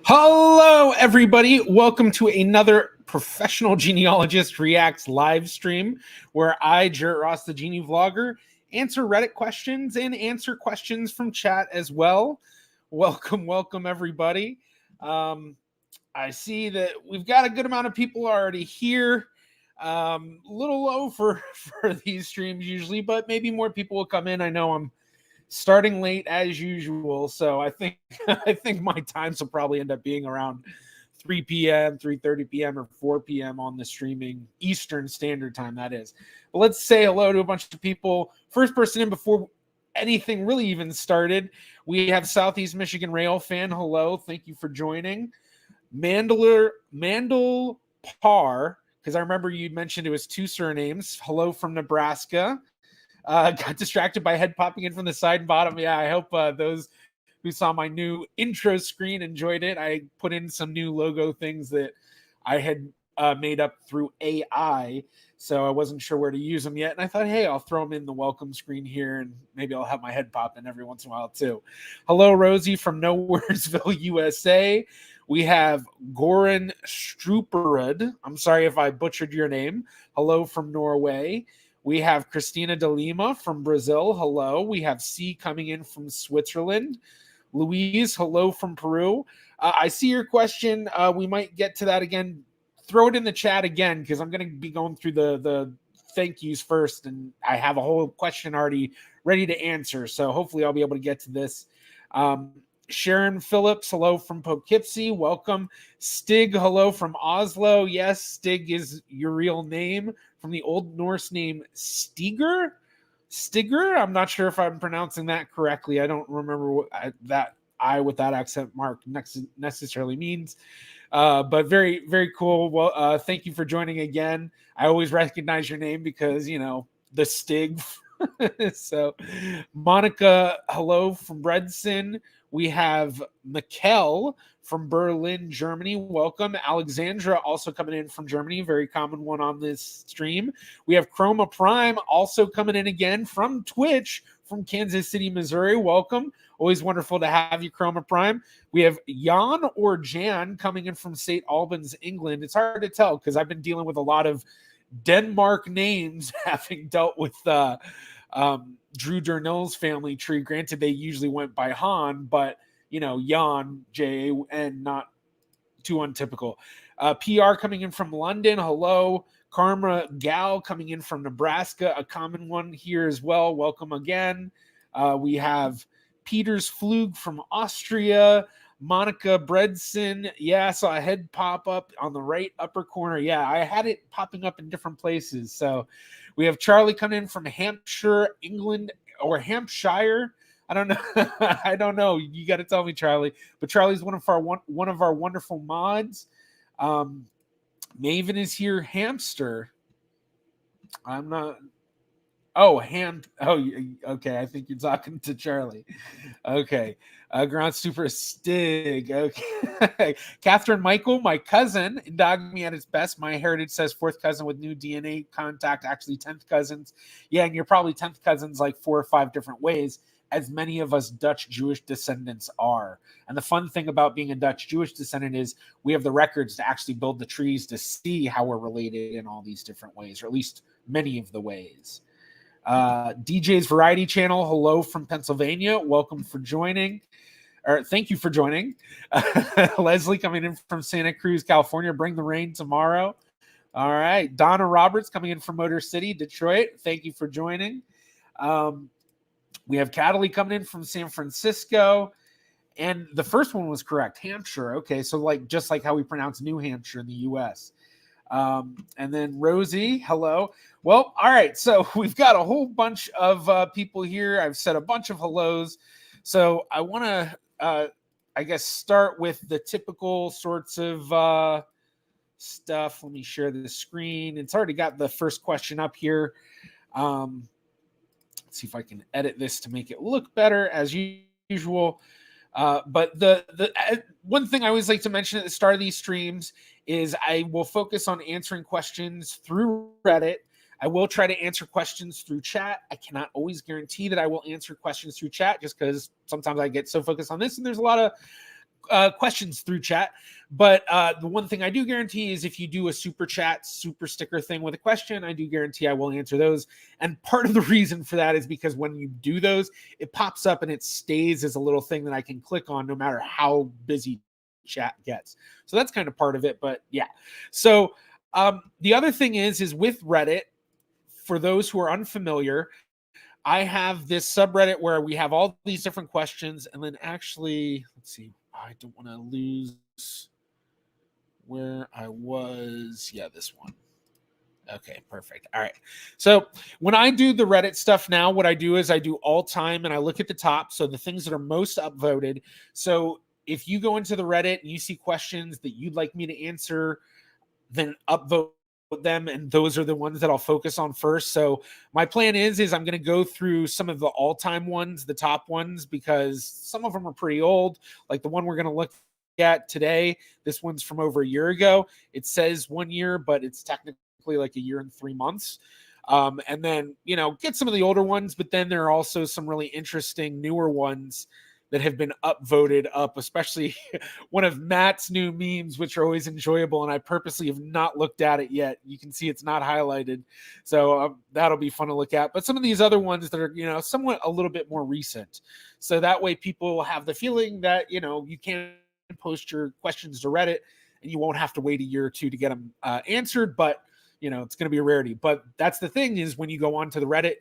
Hello, everybody. Welcome to another Professional Genealogist Reacts live stream where I, Jarrett Ross, the Genie Vlogger, answer Reddit questions and answer questions from chat as well. Welcome, everybody. I see that we've got a good amount of people already here. A little low for these streams usually, but maybe more people will come in. I know I'm starting late as usual, so I think I think my times will probably end up being around 3 p.m., 3:30 p.m., or 4 p.m. on the streaming Eastern Standard Time. That is. But let's say hello to a bunch of people. First person in before anything really even started, we have Southeast Michigan Rail fan. Hello, thank you for joining. Mandel Par, because I remember you mentioned it was two surnames. Hello from Nebraska. Got distracted by head popping in from the side and bottom. Yeah, I hope those who saw my new intro screen enjoyed it. I put in some new logo things that I had made up through AI, so I wasn't sure where to use them yet. And I thought, hey, I'll throw them in the welcome screen here, and maybe I'll have my head pop in every once in a while too. Hello, Rosie from Nowheresville, USA. We have Goran Struperud. I'm sorry if I butchered your name. Hello from Norway. We have Christina de Lima from Brazil. Hello. We have C coming in from Switzerland. Louise, hello from Peru. I see your question. We might get to that again. Throw it in the chat again because I'm going to be going through the thank yous first, and I have a whole question already ready to answer. So hopefully I'll be able to get to this. Sharon Phillips, hello from Poughkeepsie. Welcome. Stig, hello from Oslo. Yes, Stig is your real name, from the Old Norse name Stiger. I'm not sure if I'm pronouncing that correctly. I don't remember what that I with that accent mark necessarily means. But very, very cool. Well, thank you for joining again. I always recognize your name because, you know, the Stig. So, Monica, hello from Bredson. We have Mikkel from Berlin, Germany. Welcome. Alexandra also coming in from Germany. Very common one on this stream. We have Chroma Prime also coming in again from Twitch from Kansas City, Missouri. Welcome. Always wonderful to have you, Chroma Prime. We have Jan or Jan coming in from St. Albans, England. It's hard to tell because I've been dealing with a lot of Denmark names having dealt with Drew Durnill's family tree. Granted, they usually went by Han, but you know, Jan, J-A-N, not too untypical. PR coming in from London. Hello. Karma Gal coming in from Nebraska, a common one here as well. Welcome again. We have Peters Flug from Austria. Monica Bredson. Yeah, I saw a head pop up on the right upper corner. Yeah, I had it popping up in different places. So we have Charlie coming in from Hampshire, England, or Hampshire. I don't know. I don't know. You got to tell me, Charlie. But Charlie's one of our wonderful mods. Maven is here. Hamster. I'm not. Oh, Oh, okay. I think you're talking to Charlie. Okay. Ground Super Stig. Okay. Catherine Michael, my cousin, endogamy at its best. My heritage says fourth cousin with new DNA contact, actually 10th cousins. Yeah, and you're probably 10th cousins like 4 or 5 different ways, as many of us Dutch Jewish descendants are. And the fun thing about being a Dutch Jewish descendant is we have the records to actually build the trees to see how we're related in all these different ways, or at least many of the ways. DJ's Variety Channel, hello from Pennsylvania. Welcome for joining. Or thank you for joining. Leslie coming in from Santa Cruz, California. Bring the rain tomorrow. All right. Donna Roberts coming in from Motor City, Detroit. Thank you for joining. We have Cataly coming in from San Francisco. And the first one was correct, Hampshire. Okay, so like just like how we pronounce New Hampshire in the U.S. And then Rosie, hello. Well, all right. So we've got a whole bunch of people here. I've said a bunch of hellos. So I want to, I guess, start with the typical sorts of stuff. Let me share the screen. It's already got the first question up here. Let's see if I can edit this to make it look better as usual. But the one thing I always like to mention at the start of these streams is I will focus on answering questions through Reddit. I will try to answer questions through chat. I cannot always guarantee that I will answer questions through chat just because sometimes I get so focused on this and there's a lot of questions through chat. But the one thing I do guarantee is if you do a super chat, super sticker thing with a question, I do guarantee I will answer those. And part of the reason for that is because when you do those, it pops up and it stays as a little thing that I can click on no matter how busy chat gets. So that's kind of part of it. But yeah. So the other thing is with Reddit, for those who are unfamiliar, I have this subreddit where we have all these different questions. And then actually, let's see, I don't want to lose where I was. Yeah, this one. Okay, perfect. All right. So when I do the Reddit stuff now, what I do is I do all time and I look at the top. So the things that are most upvoted. So if you go into the Reddit and you see questions that you'd like me to answer, then upvote them, and those are the ones that I'll focus on first. So my plan is I'm going to go through some of the all-time ones, the top ones, because some of them are pretty old. Like the one we're going to look at today, this one's from over a year ago. It says 1 year, but it's technically like a year and 3 months. And then, get some of the older ones, but then there are also some really interesting newer ones that have been upvoted up, especially one of Matt's new memes, which are always enjoyable. And I purposely have not looked at it yet. You can see it's not highlighted. So that'll be fun to look at. But some of these other ones that are, somewhat a little bit more recent. So that way people will have the feeling that, you can post your questions to Reddit and you won't have to wait a year or two to get them answered. But, it's going to be a rarity. But that's the thing is when you go on to the Reddit,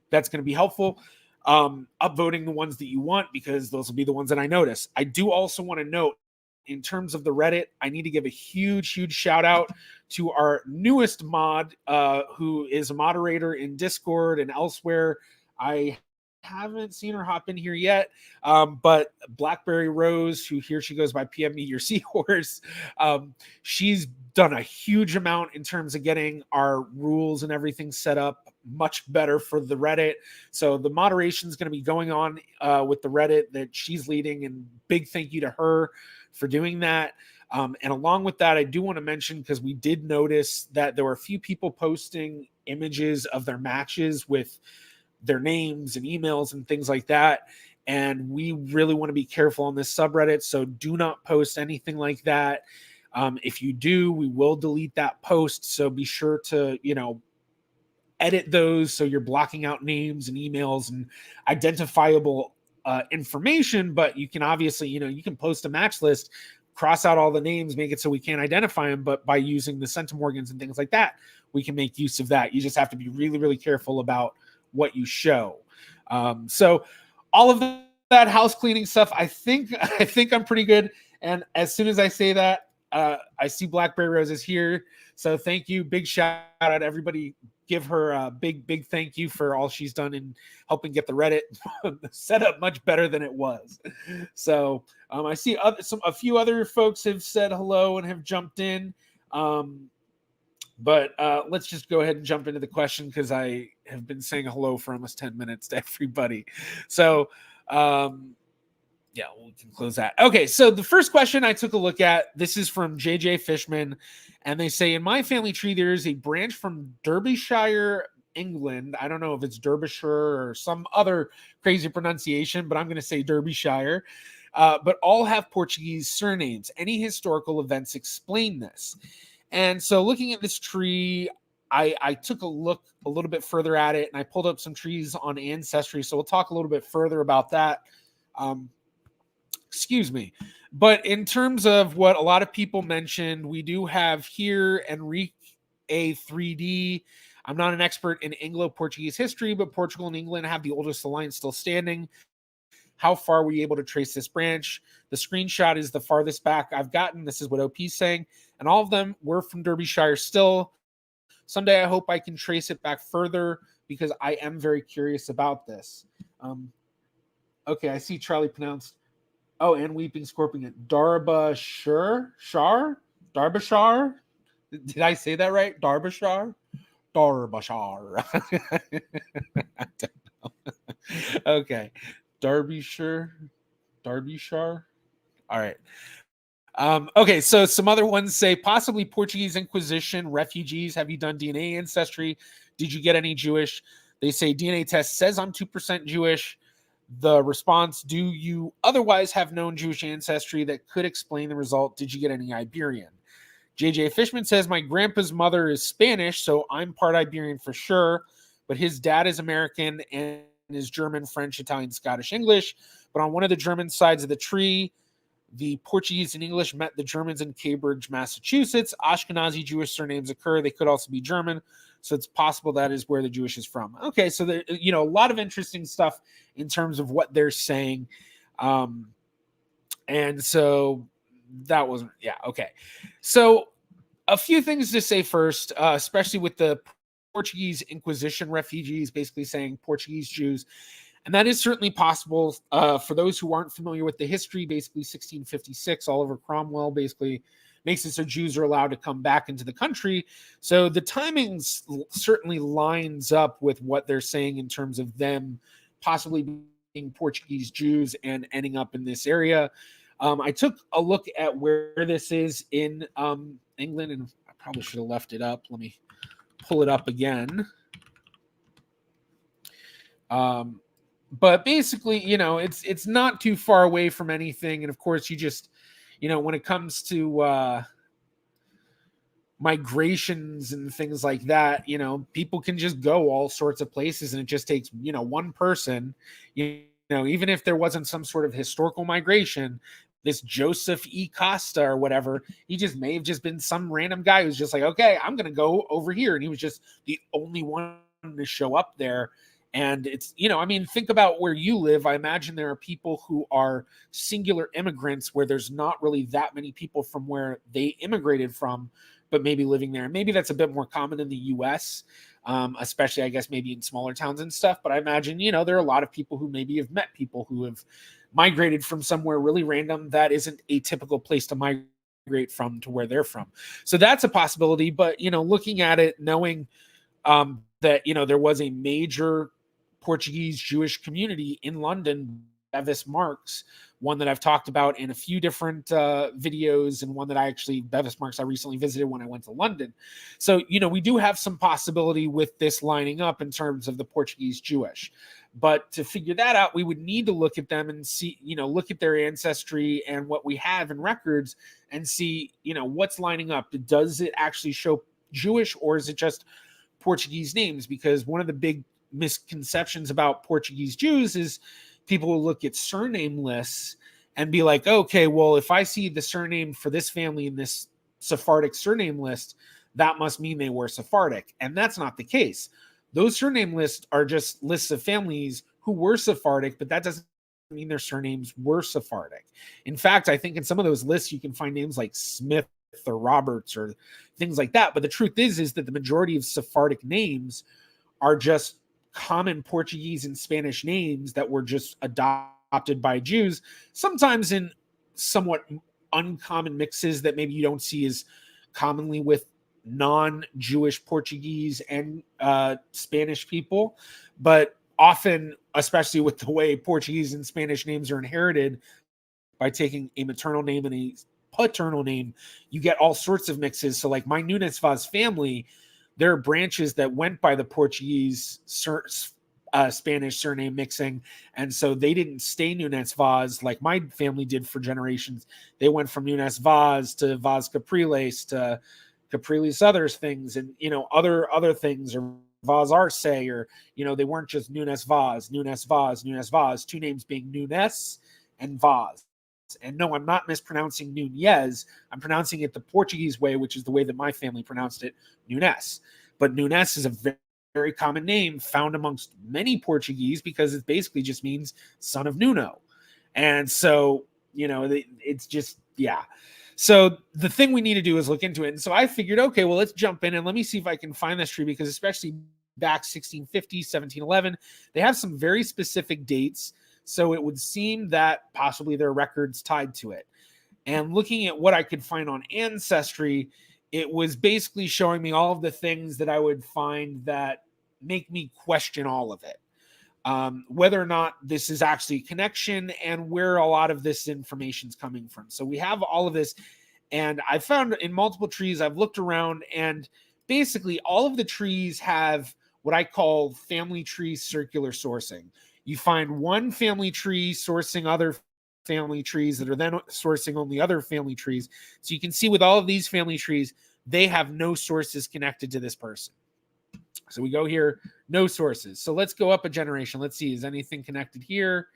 that's going to be helpful. Upvoting the ones that you want, because those will be the ones that I notice. I do also want to note, in terms of the Reddit, I need to give a huge shout out to our newest mod, who is a moderator in Discord and elsewhere. I haven't seen her hop in here yet, but Blackberry Rose, who here she goes by PM Me Your Seahorse, she's done a huge amount in terms of getting our rules and everything set up much better for the Reddit. So the moderation is going to be going on with the Reddit that she's leading, and big thank you to her for doing that. And along with that, I do want to mention, because we did notice that there were a few people posting images of their matches with their names and emails and things like that. And we really want to be careful on this subreddit. So do not post anything like that. If you do, we will delete that post. So be sure to, edit those so you're blocking out names and emails and identifiable information. But you can obviously, you can post a match list, cross out all the names, make it so we can't identify them. But by using the centimorgans and things like that, we can make use of that. You just have to be really, really careful about what you show. So all of that house cleaning stuff, I think I'm pretty good. And as soon as I say that, I see Blackberry Rose is here. So thank you. Big shout out to everybody. Give her a big thank you for all she's done in helping get the Reddit set up much better than it was. So I see a few other folks have said hello and have jumped in. But let's just go ahead and jump into the question, because I have been saying hello for almost 10 minutes to everybody. So yeah, we can close that. Okay, so the first question I took a look at, this is from JJ Fishman, and they say, in my family tree, there is a branch from Derbyshire, England. I don't know if it's Derbyshire or some other crazy pronunciation, but I'm going to say Derbyshire. But all have Portuguese surnames. Any historical events explain this? And so looking at this tree, I took a look a little bit further at it, and I pulled up some trees on Ancestry. So we'll talk a little bit further about that. Excuse me. But in terms of what a lot of people mentioned, we do have here Enrique A3D. I'm not an expert in Anglo-Portuguese history, but Portugal and England have the oldest alliance still standing. How far were you able to trace this branch? The screenshot is the farthest back I've gotten. This is what OP's saying. And all of them were from Derbyshire still. Someday I hope I can trace it back further, because I am very curious about this. Okay, I see Charlie pronounced. Oh, and Weeping Scorpion. Derbyshire? Derbyshire? Did I say that right? Derbyshire? Derbyshire. I don't know. Okay. Derbyshire. All right. Okay, so some other ones say possibly Portuguese Inquisition, refugees. Have you done DNA ancestry? Did you get any Jewish? They say DNA test says I'm 2% Jewish. The response, do you otherwise have known Jewish ancestry that could explain the result? Did you get any Iberian? JJ Fishman says, my grandpa's mother is Spanish, so I'm part Iberian for sure, but his dad is American and is German, French, Italian, Scottish, English. But on one of the German sides of the tree, the Portuguese and English met the Germans in Cambridge, Massachusetts. Ashkenazi Jewish surnames occur. They could also be German. So it's possible that is where the Jewish is from. Okay, so there, a lot of interesting stuff in terms of what they're saying. And so that wasn't, okay. So a few things to say first, especially with the Portuguese Inquisition refugees, basically saying Portuguese Jews. And that is certainly possible. For those who aren't familiar with the history, basically 1656, Oliver Cromwell basically makes it so Jews are allowed to come back into the country. So the timing certainly lines up with what they're saying in terms of them possibly being Portuguese Jews and ending up in this area. I took a look at where this is in England, and I probably should have left it up. Let me pull it up again. But basically, it's not too far away from anything. And of course, you just, when it comes to migrations and things like that, people can just go all sorts of places, and it just takes, one person, even if there wasn't some sort of historical migration, this Joseph E. Costa or whatever, he just may have just been some random guy who's just like, okay, I'm going to go over here. And he was just the only one to show up there. And it's, think about where you live. I imagine there are people who are singular immigrants where there's not really that many people from where they immigrated from, but maybe living there. Maybe that's a bit more common in the US, especially, I guess, maybe in smaller towns and stuff. But I imagine, there are a lot of people who maybe have met people who have migrated from somewhere really random that isn't a typical place to migrate from to where they're from. So that's a possibility. But, looking at it, knowing that, there was a major Portuguese Jewish community in London, Bevis Marks, one that I've talked about in a few different videos, and one that Bevis Marks I recently visited when I went to London. So, we do have some possibility with this lining up in terms of the Portuguese Jewish. But to figure that out, we would need to look at them and see, look at their ancestry and what we have in records and see, what's lining up. Does it actually show Jewish, or is it just Portuguese names? Because one of the big misconceptions about Portuguese Jews is people will look at surname lists and be like, okay, well, if I see the surname for this family in this Sephardic surname list, that must mean they were Sephardic. And that's not the case. Those surname lists are just lists of families who were Sephardic, but that doesn't mean their surnames were Sephardic. In fact, I think in some of those lists, you can find names like Smith or Roberts or things like that. But the truth is that the majority of Sephardic names are just common Portuguese and Spanish names that were just adopted by Jews, sometimes in somewhat uncommon mixes that maybe you don't see as commonly with non-Jewish Portuguese and Spanish people. But often, especially with the way Portuguese and Spanish names are inherited by taking a maternal name and a paternal name, you get all sorts of mixes. So like my Nunes Vaz family, there are branches that went by the Portuguese Spanish surname mixing. And so they didn't stay Nunes Vaz like my family did for generations. They went from Nunes Vaz to Vaz Capriles to Capriles other things, and, other things, or Vaz Arce, or, they weren't just Nunes Vaz, Nunes Vaz, Nunes Vaz, two names being Nunes and Vaz. And no, I'm not mispronouncing Nunez. I'm pronouncing it the Portuguese way, which is the way that my family pronounced it, Nunes. But Nunes is a very, very common name found amongst many Portuguese because it basically just means son of Nuno. And so, it's just, yeah. So the thing we need to do is look into it. And so I figured, okay, well, let's jump in and let me see if I can find this tree, because especially back 1650, 1711, they have some very specific dates. So it would seem that possibly there are records tied to it. And looking at what I could find on Ancestry, it was basically showing me all of the things that I would find that make me question all of it. Whether or not this is actually a connection and where a lot of this information is coming from. So we have all of this, and I found in multiple trees, I've looked around, and basically all of the trees have what I call family tree circular sourcing. You find one family tree sourcing other family trees that are then sourcing only other family trees. So you can see with all of these family trees, they have no sources connected to this person. So we go here, no sources. So let's go up a generation. Let's see, is anything connected here?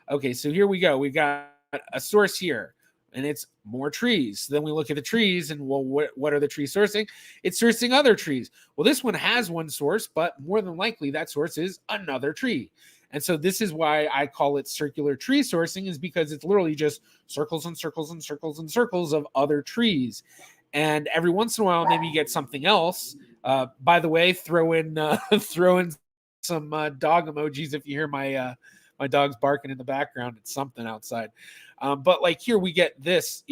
Okay, so here we go. We've got a source here, and it's more trees. Then we look at the trees, and well, what are the trees sourcing? It's sourcing other trees. Well, this one has one source, but more than likely that source is another tree. And so this is why I call it circular tree sourcing, is because it's literally just circles and circles and circles and circles of other trees. And every once in a while, maybe you get something else. By the way, throw in some dog emojis if you hear my dog's barking in the background. It's something outside. But like here we get this,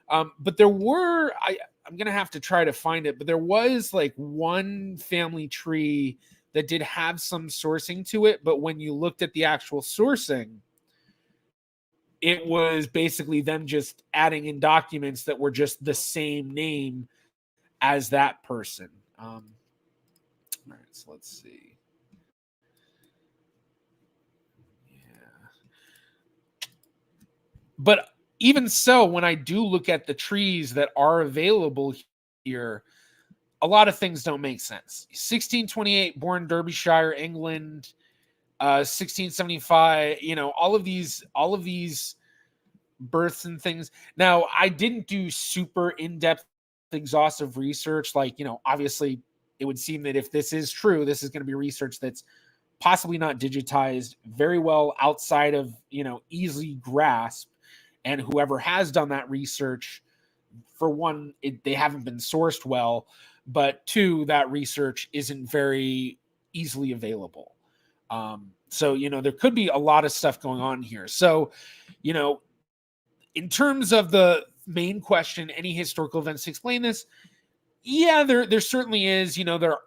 but there were, I'm going to have to try to find it, but there was like one family tree that did have some sourcing to it. But when you looked at the actual sourcing, it was basically them just adding in documents that were just the same name as that person. All right, so let's see. Yeah. But even so, when I do look at the trees that are available here, a lot of things don't make sense. 1628, born Derbyshire, England. 1675. All of these births and things. Now, I didn't do super in-depth, exhaustive research. Like, obviously, it would seem that if this is true, this is going to be research that's possibly not digitized very well outside of easy grasp. And whoever has done that research, for one, they haven't been sourced well, but two, that research isn't very easily available. So there could be a lot of stuff going on here. So in terms of the main question, any historical events to explain this? Yeah, there certainly is.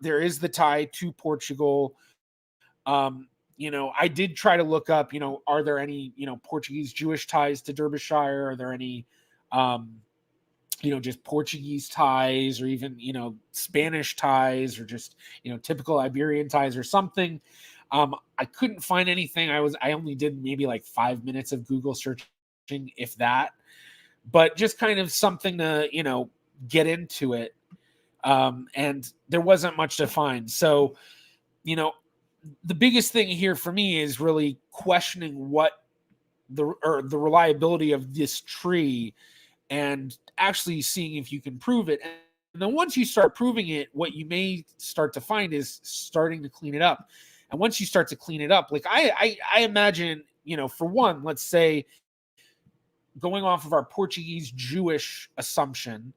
There is the tie to Portugal. I did try to look up, are there any, Portuguese Jewish ties to Derbyshire? Are there any, just Portuguese ties, or even, Spanish ties, or just, typical Iberian ties or something? I couldn't find anything. I only did maybe like 5 minutes of Google searching, if that, but just kind of something to, get into it. And there wasn't much to find. So, the biggest thing here for me is really questioning what the reliability of this tree, and actually seeing if you can prove it. And then once you start proving it, what you may start to find is starting to clean it up. And once you start to clean it up, like I imagine, for one, let's say, going off of our Portuguese Jewish assumption,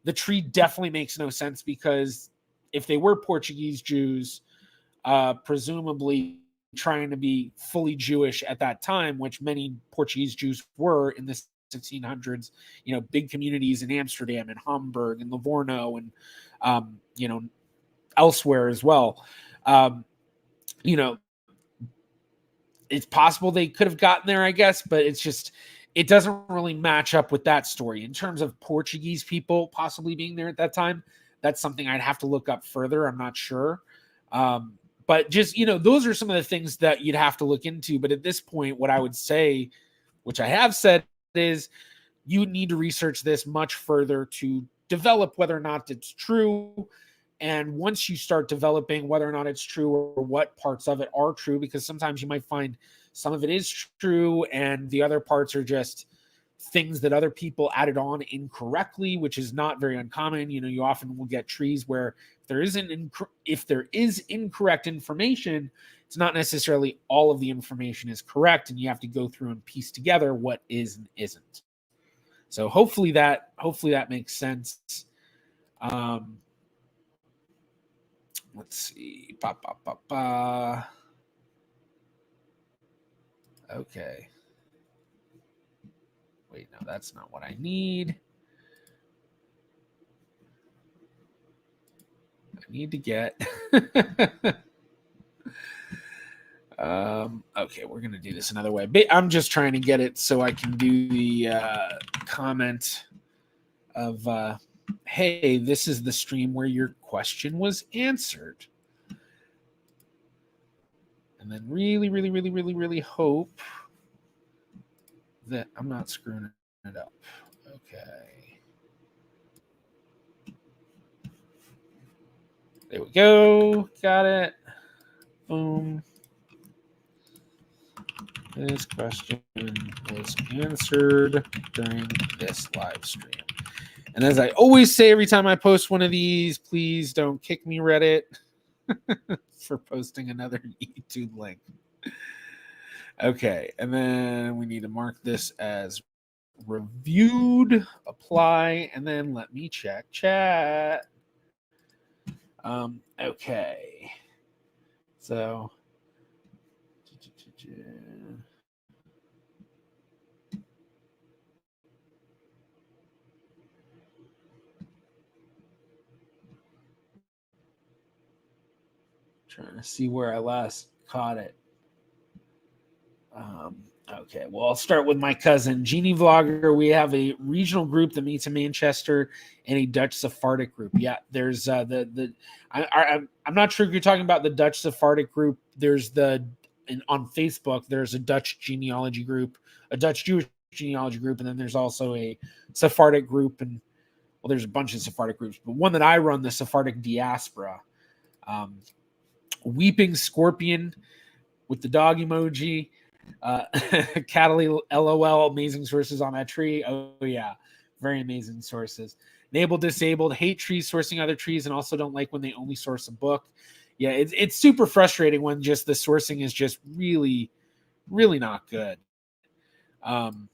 the tree definitely makes no sense, because if they were Portuguese Jews, presumably trying to be fully Jewish at that time, which many Portuguese Jews were in the 1600s, big communities in Amsterdam and Hamburg and Livorno and, elsewhere as well. It's possible they could have gotten there, I guess, but it doesn't really match up with that story. In terms of Portuguese people possibly being there at that time, that's something I'd have to look up further. I'm not sure. But just, those are some of the things that you'd have to look into. But at this point, what I would say, which I have said, is you need to research this much further to develop whether or not it's true. And once you start developing whether or not it's true, or what parts of it are true, because sometimes you might find some of it is true and the other parts are just things that other people added on incorrectly, which is not very uncommon. You often will get trees where if there is incorrect information, it's not necessarily all of the information is correct, and you have to go through and piece together what is and isn't. So hopefully that makes sense. Let's see. Okay. Wait, no, that's not what I need. I need to get. Okay, we're gonna do this another way. I'm just trying to get it so I can do the comment of, hey, this is the stream where your question was answered. And then really hope that I'm not screwing it up. Okay. There we go. Got it. Boom. This question was answered during this live stream. And as I always say every time I post one of these, please don't kick me, Reddit, for posting another YouTube link. Okay, and then we need to mark this as reviewed, apply, and then let me check chat. Okay. So trying to see where I last caught it. Okay, well, I'll start with my cousin, Genie Vlogger. We have a regional group that meets in Manchester and a Dutch Sephardic group. Yeah, there's I'm not sure if you're talking about the Dutch Sephardic group. There's on Facebook, there's a Dutch genealogy group, a Dutch Jewish genealogy group, and then there's also a Sephardic group. And well, there's a bunch of Sephardic groups, but one that I run, the Sephardic Diaspora. Weeping Scorpion with the dog emoji. Cataly LOL, amazing sources on that tree. Oh yeah, very amazing sources. Enable disabled, hate trees sourcing other trees, and also don't like when they only source a book. Yeah, it's super frustrating when just the sourcing is just really, really not good. Time.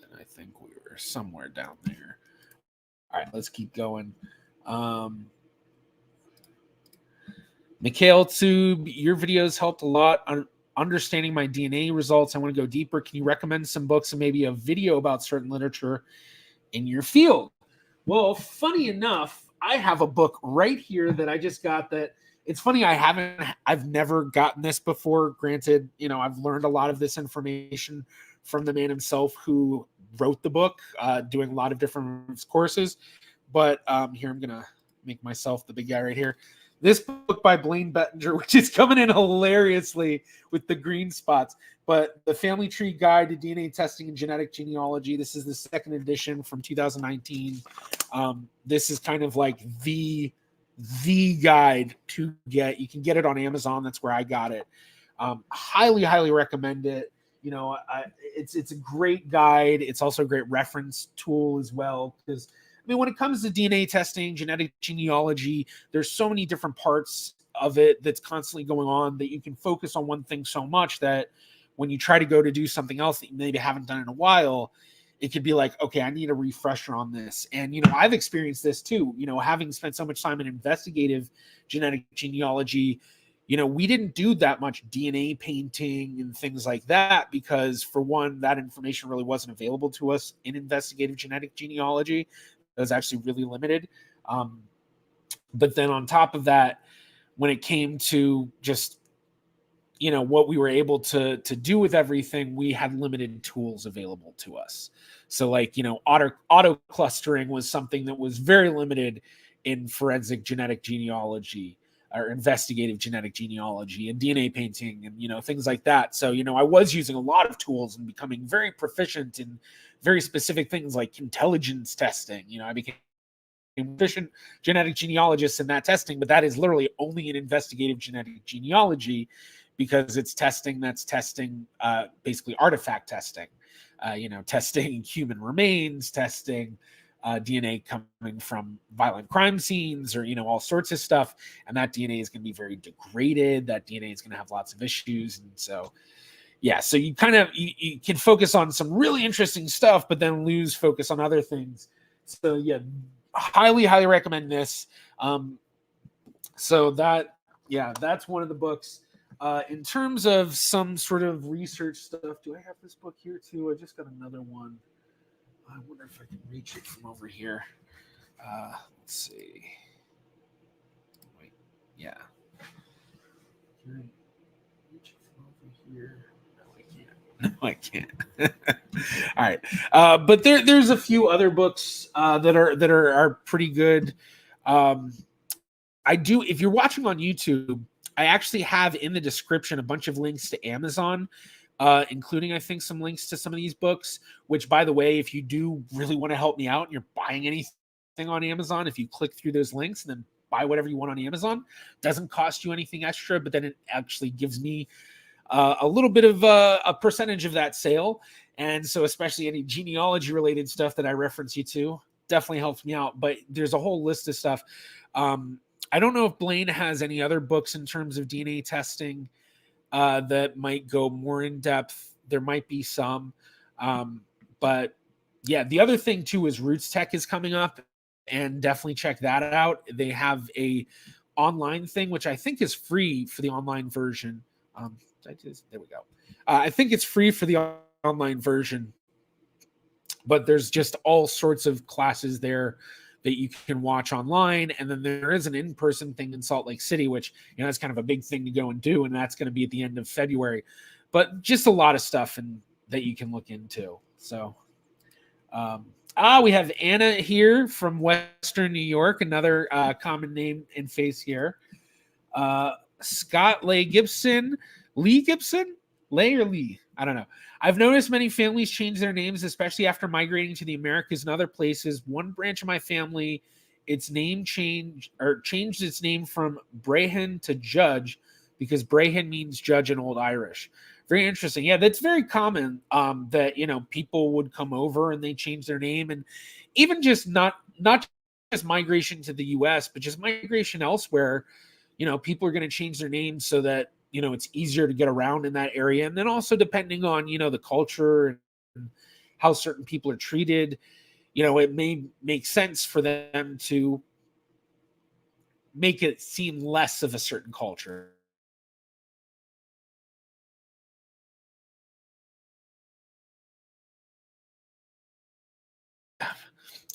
And I think we were somewhere down there. All right, let's keep going. Mikhail Tube, your videos helped a lot on understanding my DNA results. I want to go deeper. Can you recommend some books and maybe a video about certain literature in your field? Well, funny enough, I have a book right here that I just got that it's funny. I've never gotten this before. Granted, I've learned a lot of this information from the man himself who wrote the book, doing a lot of different courses. But here, I'm going to make myself the big guy right here. This book by Blaine Bettinger, which is coming in hilariously with the green spots, but The Family Tree Guide to DNA Testing and Genetic Genealogy. This is the second edition from 2019. This is kind of like the guide to get. You can get it on Amazon. That's where I got it. Highly recommend it. It's a great guide. It's also a great reference tool as well, because when it comes to DNA testing, genetic genealogy, there's so many different parts of it that's constantly going on that you can focus on one thing so much that when you try to go to do something else that you maybe haven't done in a while, it could be like, okay, I need a refresher on this. And, I've experienced this too, having spent so much time in investigative genetic genealogy, we didn't do that much DNA painting and things like that because, for one, that information really wasn't available to us in investigative genetic genealogy. It was actually really limited. But then on top of that, when it came to just, what we were able to do with everything, we had limited tools available to us. So auto clustering was something that was very limited in forensic genetic genealogy or investigative genetic genealogy and DNA painting and, things like that. So, I was using a lot of tools and becoming very proficient in very specific things like intelligence testing. I became efficient genetic genealogist in that testing, but that is literally only in investigative genetic genealogy because it's testing that's testing basically artifact testing, testing human remains, testing DNA coming from violent crime scenes or, all sorts of stuff. And that DNA is going to be very degraded. That DNA is going to have lots of issues. And so, yeah, so you kind of, you can focus on some really interesting stuff, but then lose focus on other things. So yeah, highly recommend this. So that's one of the books. In terms of some sort of research stuff, do I have this book here too? I just got another one. I wonder if I can reach it from over here. Let's see. Wait, yeah. Can I reach it from over here? No, I can't. No, I can't. All right, but there's a few other books that are pretty good. I do. If you're watching on YouTube, I actually have in the description a bunch of links to Amazon, including I think some links to some of these books. Which, by the way, if you do really want to help me out and you're buying anything on Amazon, if you click through those links and then buy whatever you want on Amazon, doesn't cost you anything extra, but then it actually gives me a little bit of a percentage of that sale. And so especially any genealogy related stuff that I reference you to definitely helps me out. But there's a whole list of stuff. I don't know if Blaine has any other books in terms of DNA testing that might go more in depth. There might be some. But yeah, the other thing too is Roots Tech is coming up, and definitely check that out. They have a online thing, which I think is free for the online version. There we go. I think it's free for the online version, but there's just all sorts of classes there that you can watch online. And then there is an in-person thing in Salt Lake City, which, that's kind of a big thing to go and do. And that's going to be at the end of February, but just a lot of stuff that you can look into. So, we have Anna here from Western New York, another common name and face here. Scott Lee Gibson, Lay or Lee? I don't know. I've noticed many families change their names, especially after migrating to the Americas and other places. One branch of my family, changed its name from Brahan to Judge because Brahan means judge in Old Irish. Very interesting. Yeah, that's very common that, people would come over and they change their name, and even just not just migration to the US, but just migration elsewhere. People are going to change their names so that, it's easier to get around in that area. And then also depending on, the culture and how certain people are treated, it may make sense for them to make it seem less of a certain culture.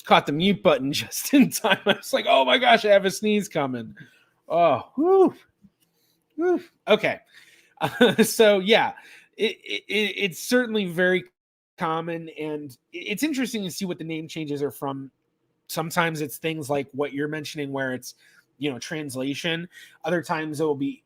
Caught the mute button just in time. I was like, oh my gosh, I have a sneeze coming. Oh, whew. Okay. So yeah, it's certainly very common, and it's interesting to see what the name changes are from. Sometimes it's things like what you're mentioning where it's, translation. Other times it will be,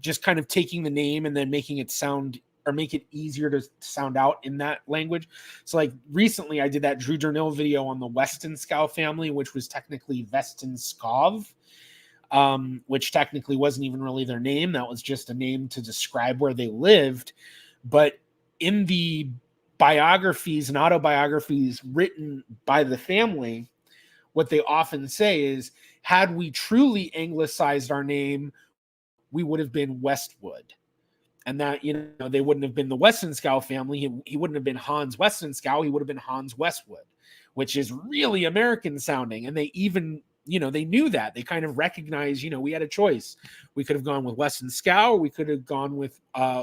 just kind of taking the name and then making it sound or make it easier to sound out in that language. So like recently I did that Drew Durnil video on the Westonskow family, which was technically Vestinskov, which technically wasn't even really their name. That was just a name to describe where they lived. But in the biographies and autobiographies written by the family, what they often say is, had we truly anglicized our name, we would have been Westwood. And that, they wouldn't have been the Westonskow family. He wouldn't have been Hans Westonskow. He would have been Hans Westwood, which is really American sounding. And they even, they knew that. They kind of recognized, we had a choice. We could have gone with Westonskow, or we could have gone with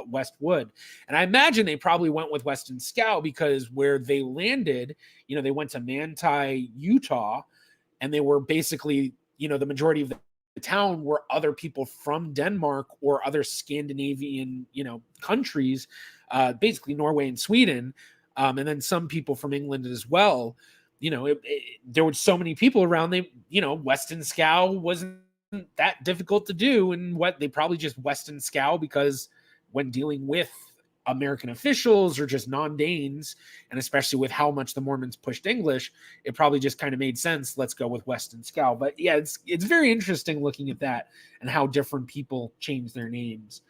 Westwood. And I imagine they probably went with Westonskow because where they landed, they went to Manti, Utah, and they were basically, the majority of the town were other people from Denmark or other Scandinavian, countries, basically Norway and Sweden, and then some people from England as well. There were so many people around. Westonskow wasn't that difficult to do, and what they probably just Westonskow because when dealing with American officials or just non-Danes, and especially with how much the Mormons pushed English, it probably just kind of made sense. Let's go with Westonskow. But yeah, it's very interesting looking at that and how different people change their names.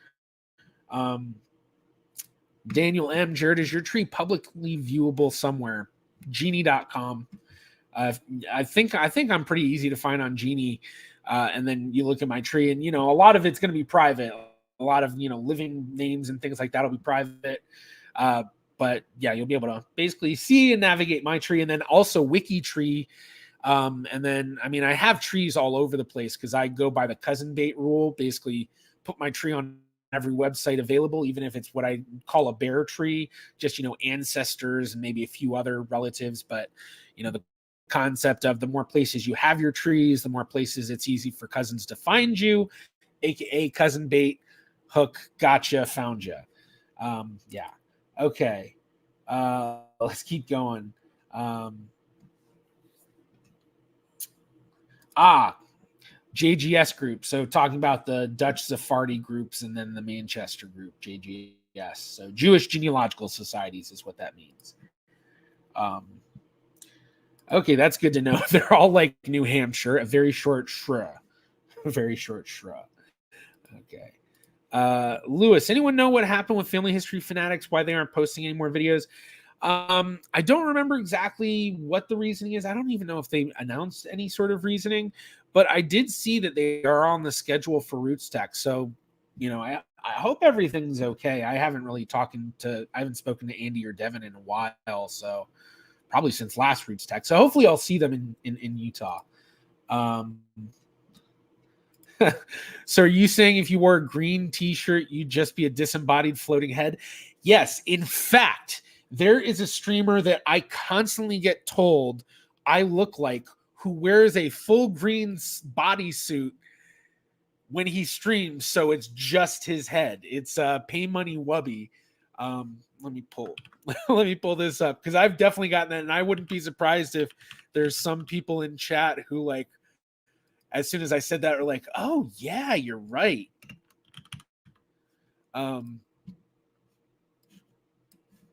Daniel M. Jared, is your tree publicly viewable somewhere? Genie.com. I think I'm pretty easy to find on Genie. And then you look at my tree, and a lot of it's going to be private. A lot of living names and things like that will be private. But yeah, you'll be able to basically see and navigate my tree, and then also WikiTree. And then I have trees all over the place because I go by the cousin bait rule. Basically, put my tree on every website available, even if it's what I call a bear tree, just ancestors and maybe a few other relatives. But the concept of the more places you have your trees, the more places it's easy for cousins to find you, aka cousin bait. Hook, gotcha, found you. Yeah. Okay. Let's keep going. JGS group. So talking about the Dutch Sephardi groups and then the Manchester group, JGS. So Jewish Genealogical Societies is what that means. Okay, that's good to know. They're all like New Hampshire, a very short shra. A very short shra. Okay. Lewis, anyone know what happened with Family History Fanatics? Why they aren't posting any more videos? I don't remember exactly what the reasoning is. I don't even know if they announced any sort of reasoning, but I did see that they are on the schedule for Roots Tech. So, I hope everything's okay. I haven't spoken to Andy or Devin in a while, so probably since last Roots Tech. So hopefully I'll see them in Utah. So are you saying if you wore a green t-shirt, you'd just be a disembodied floating head? Yes. In fact, there is a streamer that I constantly get told I look like who wears a full green bodysuit when he streams, so it's just his head. It's Pay Money Wubby. Let me pull this up because I've definitely gotten that, and I wouldn't be surprised if there's some people in chat who like, as soon as I said that, are like, "Oh yeah, you're right."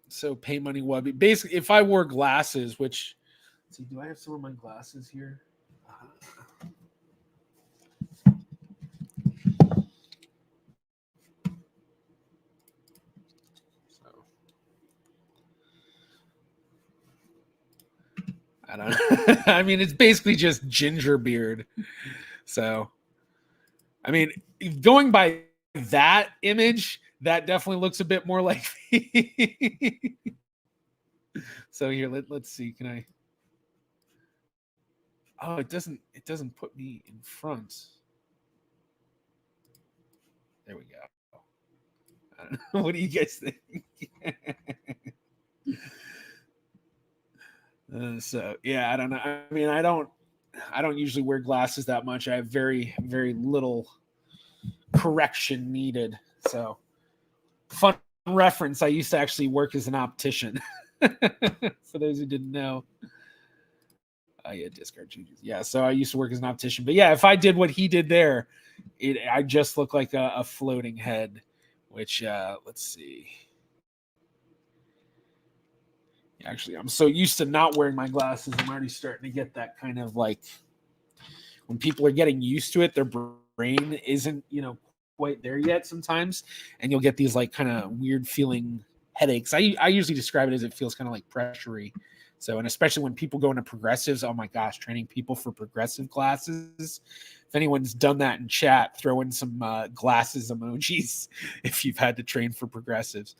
So Pay Money Wubby. Basically, if I wore glasses, which, let's see, do I have some of my glasses here? I don't know. I mean, it's basically just ginger beard. So, I mean, going by that image, that definitely looks a bit more like me. So here, let's see. Can I? Oh, it doesn't put me in front. There we go. I don't know. What do you guys think? So yeah, I don't know. I mean, I don't usually wear glasses that much. I have very, very little correction needed. So fun reference. I used to actually work as an optician. For those who didn't know. Yeah, discard changes. Yeah, so I used to work as an optician. But yeah, if I did what he did there, I just look like a floating head, which let's see. Actually, I'm so used to not wearing my glasses. I'm already starting to get that kind of like, when people are getting used to it, their brain isn't, quite there yet sometimes. And you'll get these like kind of weird feeling headaches. I usually describe it as it feels kind of like pressury. So, and especially when people go into progressives, oh my gosh, training people for progressive classes. If anyone's done that in chat, throw in some glasses emojis if you've had to train for progressives.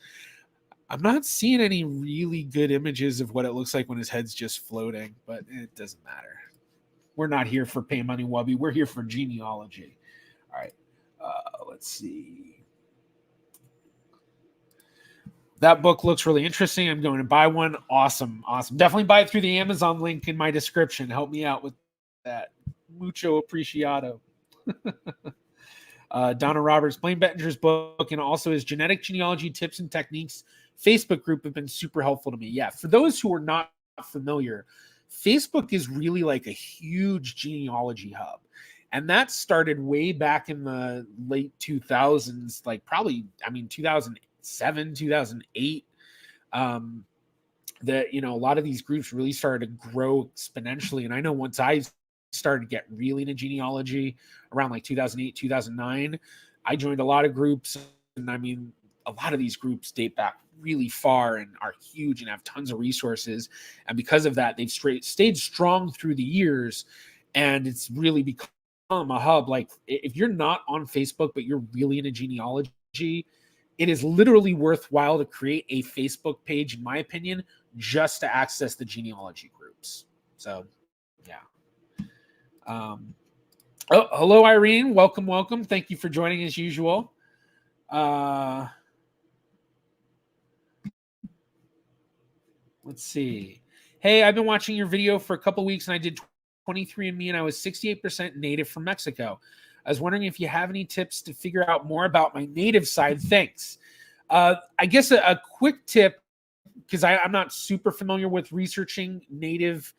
I'm not seeing any really good images of what it looks like when his head's just floating, but it doesn't matter. We're not here for Pay Money Wubby. We're here for genealogy. All right. Let's see. That book looks really interesting. I'm going to buy one. Awesome. Definitely buy it through the Amazon link in my description. Help me out with that. Mucho apreciado. Donna Roberts, Blaine Bettinger's book, and also his Genetic Genealogy Tips and Techniques Facebook group have been super helpful to me. Yeah, for those who are not familiar, Facebook is really like a huge genealogy hub. And that started way back in the late 2000s, like probably, 2007, 2008. That, a lot of these groups really started to grow exponentially. And I know once I started to get really into genealogy around like 2008, 2009, I joined a lot of groups. And a lot of these groups date back really far and are huge and have tons of resources. And because of that, they've stayed strong through the years. And it's really become a hub. Like if you're not on Facebook, but you're really into genealogy, it is literally worthwhile to create a Facebook page, in my opinion, just to access the genealogy groups. So, yeah. Hello, Irene. Welcome. Thank you for joining as usual. Let's see. Hey, I've been watching your video for a couple weeks, and I did 23andMe, and I was 68% native from Mexico. I was wondering if you have any tips to figure out more about my native side. Thanks. I guess a quick tip, because I'm not super familiar with researching native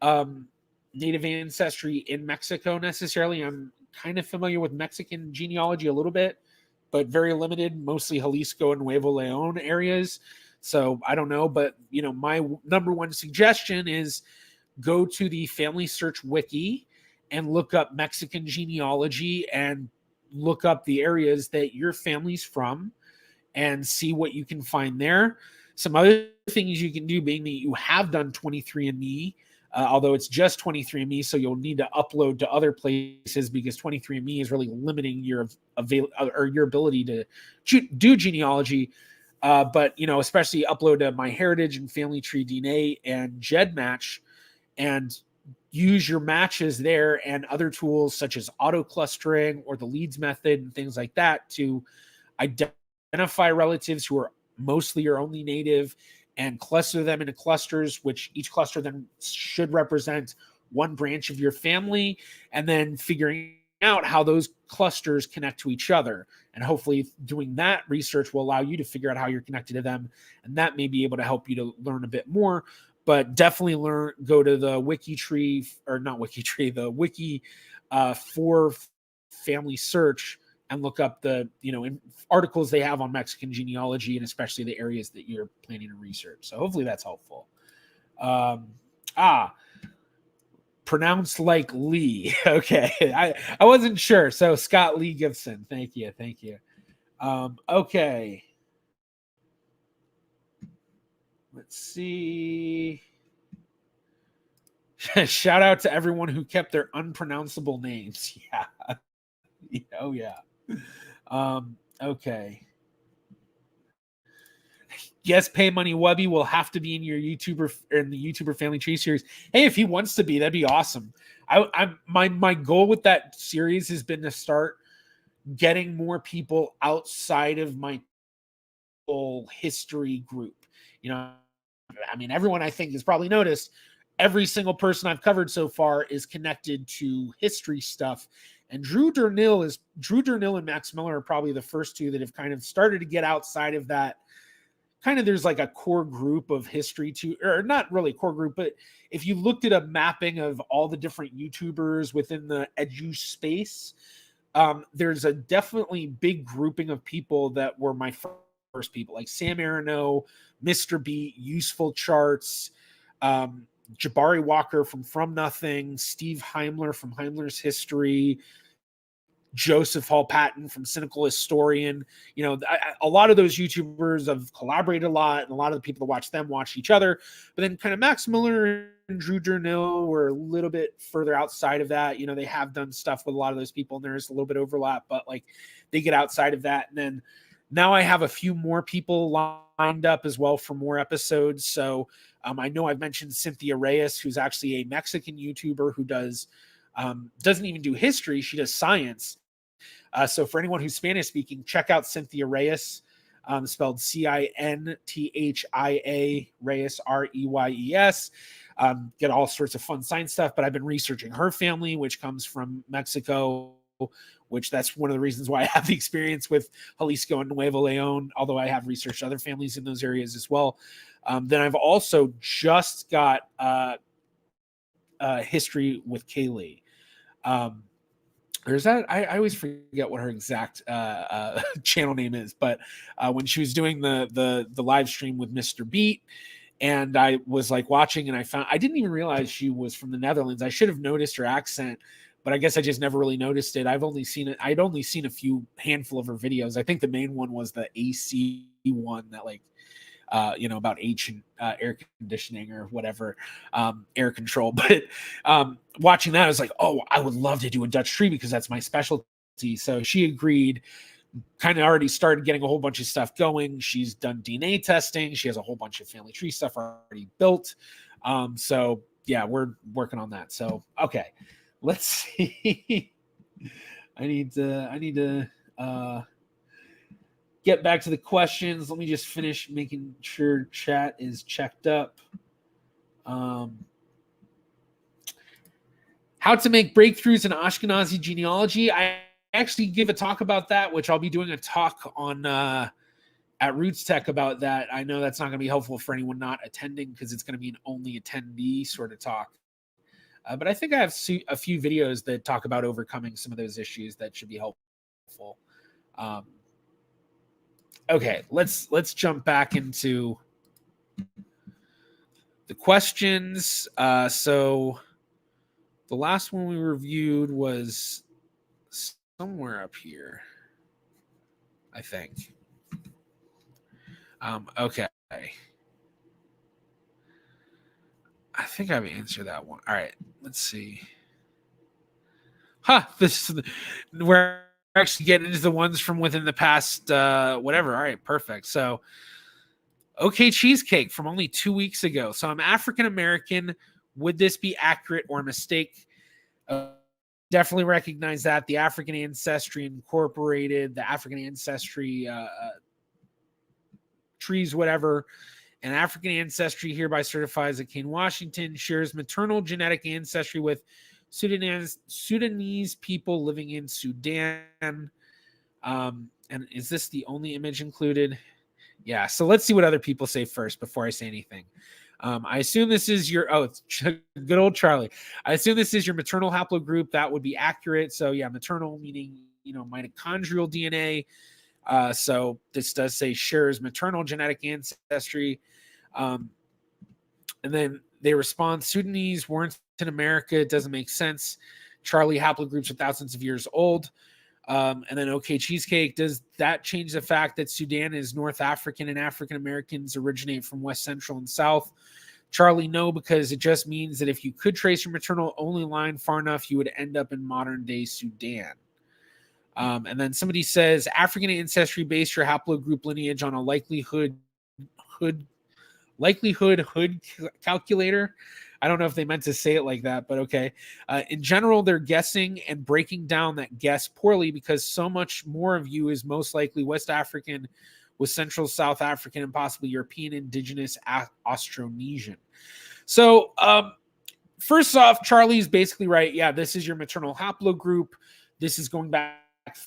ancestry in Mexico necessarily. I'm kind of familiar with Mexican genealogy a little bit, but very limited, mostly Jalisco and Nuevo Leon areas. So I don't know, but my number one suggestion is go to the Family Search Wiki and look up Mexican genealogy and look up the areas that your family's from and see what you can find there. Some other things you can do, being that you have done 23andMe, although it's just 23andMe, so you'll need to upload to other places because 23andMe is really limiting your ability to do genealogy. But especially upload to MyHeritage and Family Tree DNA and GEDmatch, and use your matches there and other tools such as auto clustering or the leads method and things like that to identify relatives who are mostly or only native and cluster them into clusters, which each cluster then should represent one branch of your family, and then figuring out how those clusters connect to each other. And hopefully doing that research will allow you to figure out how you're connected to them. And that may be able to help you to learn a bit more, but definitely go to the wiki for Family Search and look up the articles they have on Mexican genealogy, and especially the areas that you're planning to research. So hopefully that's helpful. Pronounced like Lee. Okay, I wasn't sure. So Scott Lee Gibson, thank you. Okay, let's see. Shout out to everyone who kept their unpronounceable names. Yeah. Oh yeah. Okay. Yes, Pay Money Wubby will have to be in the YouTuber Family Tree series. Hey, if he wants to be, that'd be awesome. My goal with that series has been to start getting more people outside of my whole history group. Everyone I think has probably noticed every single person I've covered so far is connected to history stuff. And Drew Durnil and Max Miller are probably the first two that have kind of started to get outside of that. Kind of there's like a core group of history or not really core group, but if you looked at a mapping of all the different YouTubers within the edu space, there's a definitely big grouping of people that were my first people, like Sam Aronow, Mr. Beat, Useful Charts, Jabari Walker from Nothing, Steve Heimler from Heimler's History, Joseph Hall Patton from Cynical Historian. A lot of those YouTubers have collaborated a lot, and a lot of the people that watch them watch each other. But then kind of Max Miller and Drew Durnil were a little bit further outside of that. They have done stuff with a lot of those people, and there's a little bit of overlap, but like they get outside of that. And then now I have a few more people lined up as well for more episodes. So I know I've mentioned Cynthia Reyes, who's actually a Mexican YouTuber who doesn't even do history. She does science. So for anyone who's Spanish speaking, check out Cynthia Reyes, spelled Cinthia Reyes, Reyes. Get all sorts of fun science stuff, but I've been researching her family, which comes from Mexico, which that's one of the reasons why I have the experience with Jalisco and Nuevo Leon, although I have researched other families in those areas as well. Then I've also just got history with Kaylee. There's that. I always forget what her exact channel name is, but when she was doing the live stream with Mr. Beat, and I was like watching, and I didn't even realize she was from the Netherlands. I should have noticed her accent, but I guess I just never really noticed it. I'd only seen a handful of her videos. I think the main one was the AC one that about ancient air conditioning or whatever, air control. But watching that, I was like, oh, I would love to do a Dutch tree because that's my specialty. So she agreed, kind of already started getting a whole bunch of stuff going. She's done DNA testing. She has a whole bunch of family tree stuff already built. So yeah, we're working on that. So, okay, let's see. I need to get back to the questions. Let me just finish making sure chat is checked up. How to make breakthroughs in Ashkenazi genealogy. I actually give a talk about that, which I'll be doing a talk on at Roots Tech about that. I know that's not going to be helpful for anyone not attending because it's going to be an only attendee sort of talk. But I think I have a few videos that talk about overcoming some of those issues that should be helpful. Okay, let's jump back into the questions. So the last one we reviewed was somewhere up here, I think. Okay. I think I've answered that one. All right, let's see. This is we're actually getting into the ones from within the past whatever. All right, perfect. So okay, cheesecake from only 2 weeks ago. So I'm African American. Would this be accurate or a mistake? Definitely recognize that. The African Ancestry Incorporated, the African Ancestry trees, whatever. And African Ancestry hereby certifies that Kane Washington shares maternal genetic ancestry with Sudanese people living in Sudan. And is this the only image included? Yeah. So let's see what other people say first before I say anything. I assume this is your, it's good old Charlie. I assume this is your maternal haplogroup. That would be accurate. So yeah, maternal meaning, mitochondrial DNA. So this does say shares maternal genetic ancestry. And then they respond, Sudanese weren't in America. It doesn't make sense. Charlie, haplogroups are thousands of years old. And then, okay, cheesecake, does that change the fact that Sudan is North African and African Americans originate from West Central and South? Charlie, no, because it just means that if you could trace your maternal only line far enough, you would end up in modern day Sudan. And then somebody says African ancestry based your haplogroup lineage on a likelihood calculator. I don't know if they meant to say it like that, but okay. In general, they're guessing and breaking down that guess poorly because so much more of you is most likely West African with Central South African and possibly European, Indigenous, Austronesian. So first off, Charlie's basically right. Yeah, this is your maternal haplogroup. This is going back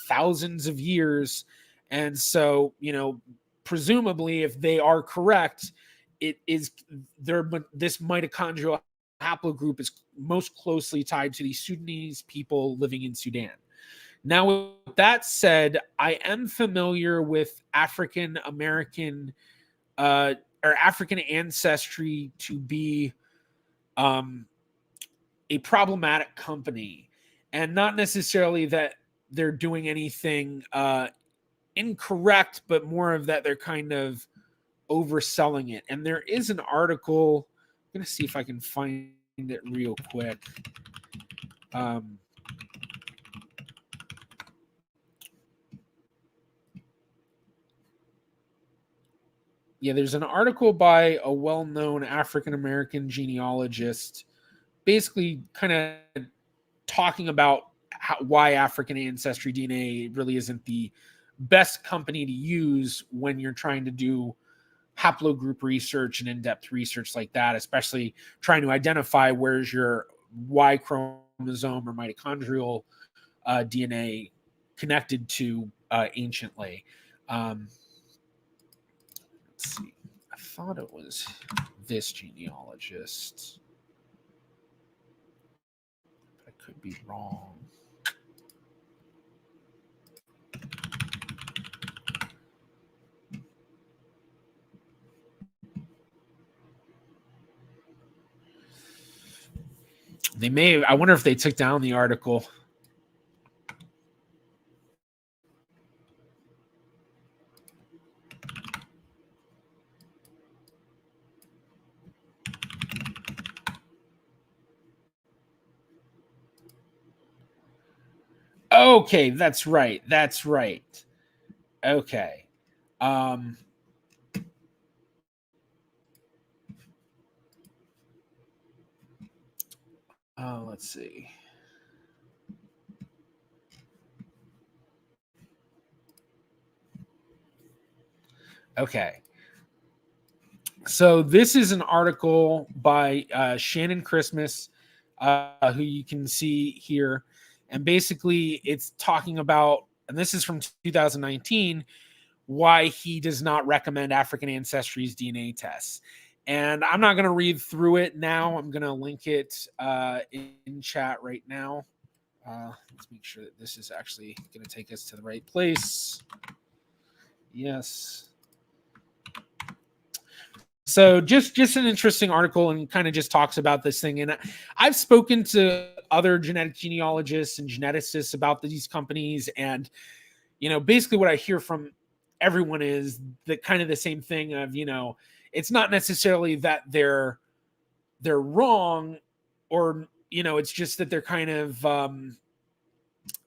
thousands of years. And so, presumably if they are correct, it is this mitochondrial haplogroup is most closely tied to the Sudanese people living in Sudan. Now, with that said, I am familiar with African American or African ancestry to be a problematic company, and not necessarily that they're doing anything incorrect, but more of that they're kind of overselling it. And there is an article, I'm going to see if I can find it real quick. There's an article by a well-known African-American genealogist basically kind of talking about why African ancestry DNA really isn't the best company to use when you're trying to do haplogroup research and in-depth research like that, especially trying to identify where's your Y chromosome or mitochondrial DNA connected to anciently. Let's see. I thought it was this genealogist. I could be wrong. They may. I wonder if they took down the article. Okay, that's right. That's right. Okay. Let's see. Okay. So this is an article by Shannon Christmas, who you can see here. And basically it's talking about, and this is from 2019, why he does not recommend African Ancestry's DNA tests. And I'm not going to read through it now. I'm going to link it in chat right now. Let's make sure that this is actually going to take us to the right place. Yes. So just an interesting article, and kind of just talks about this thing. And I've spoken to other genetic genealogists and geneticists about these companies, and basically what I hear from everyone is that kind of the same thing of, it's not necessarily that they're wrong, or it's just that they're kind of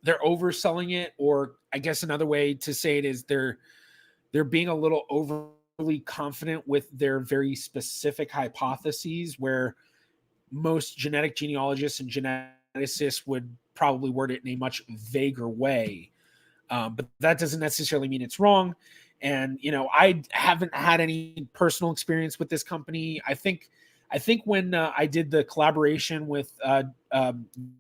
they're overselling it, or I guess another way to say it is they're being a little overly confident with their very specific hypotheses, where most genetic genealogists and geneticists would probably word it in a much vaguer way. But that doesn't necessarily mean it's wrong. And, I haven't had any personal experience with this company. I think when I did the collaboration with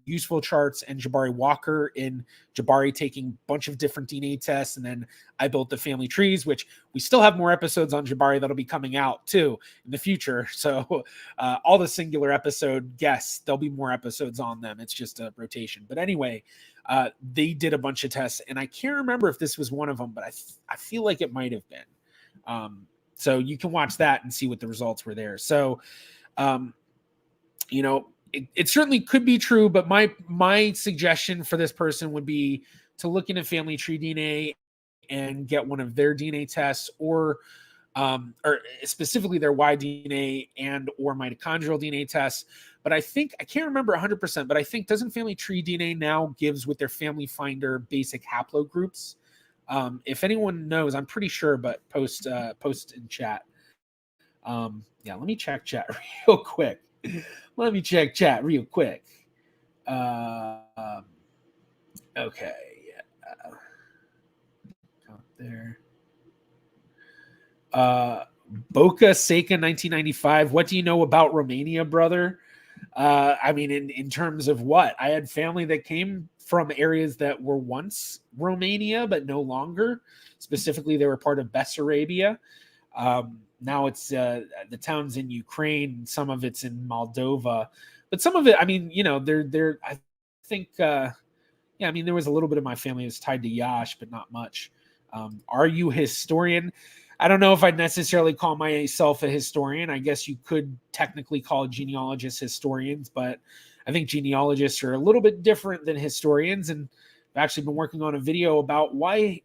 Useful Charts and Jabari Walker, in Jabari taking a bunch of different DNA tests, and then I built the family trees, which we still have more episodes on Jabari that'll be coming out too in the future. So all the singular episode guests, there'll be more episodes on them. It's just a rotation. But anyway, they did a bunch of tests, and I can't remember if this was one of them, but I feel like it might have been. So you can watch that and see what the results were there. So, it certainly could be true, but my suggestion for this person would be to look into Family Tree DNA and get one of their DNA tests, or specifically their Y-DNA and or mitochondrial DNA tests. But I can't remember 100%, but I think, doesn't Family Tree DNA now gives with their Family Finder basic haplogroups? If anyone knows, I'm pretty sure, but post in chat. Yeah, let me check chat real quick. Okay. Out there. Boca Seca 1995. What do you know about Romania, brother? I mean, in terms of what? I had family that came from areas that were once Romania, but no longer. Specifically, they were part of Bessarabia. Now it's the town's in Ukraine. Some of it's in Moldova, but some of it, I mean, they're I think, yeah, I mean, there was a little bit of my family that's tied to Yash, but not much. Are you a historian? I don't know if I'd necessarily call myself a historian. I guess you could technically call genealogists historians, but I think genealogists are a little bit different than historians. And I've actually been working on a video about why,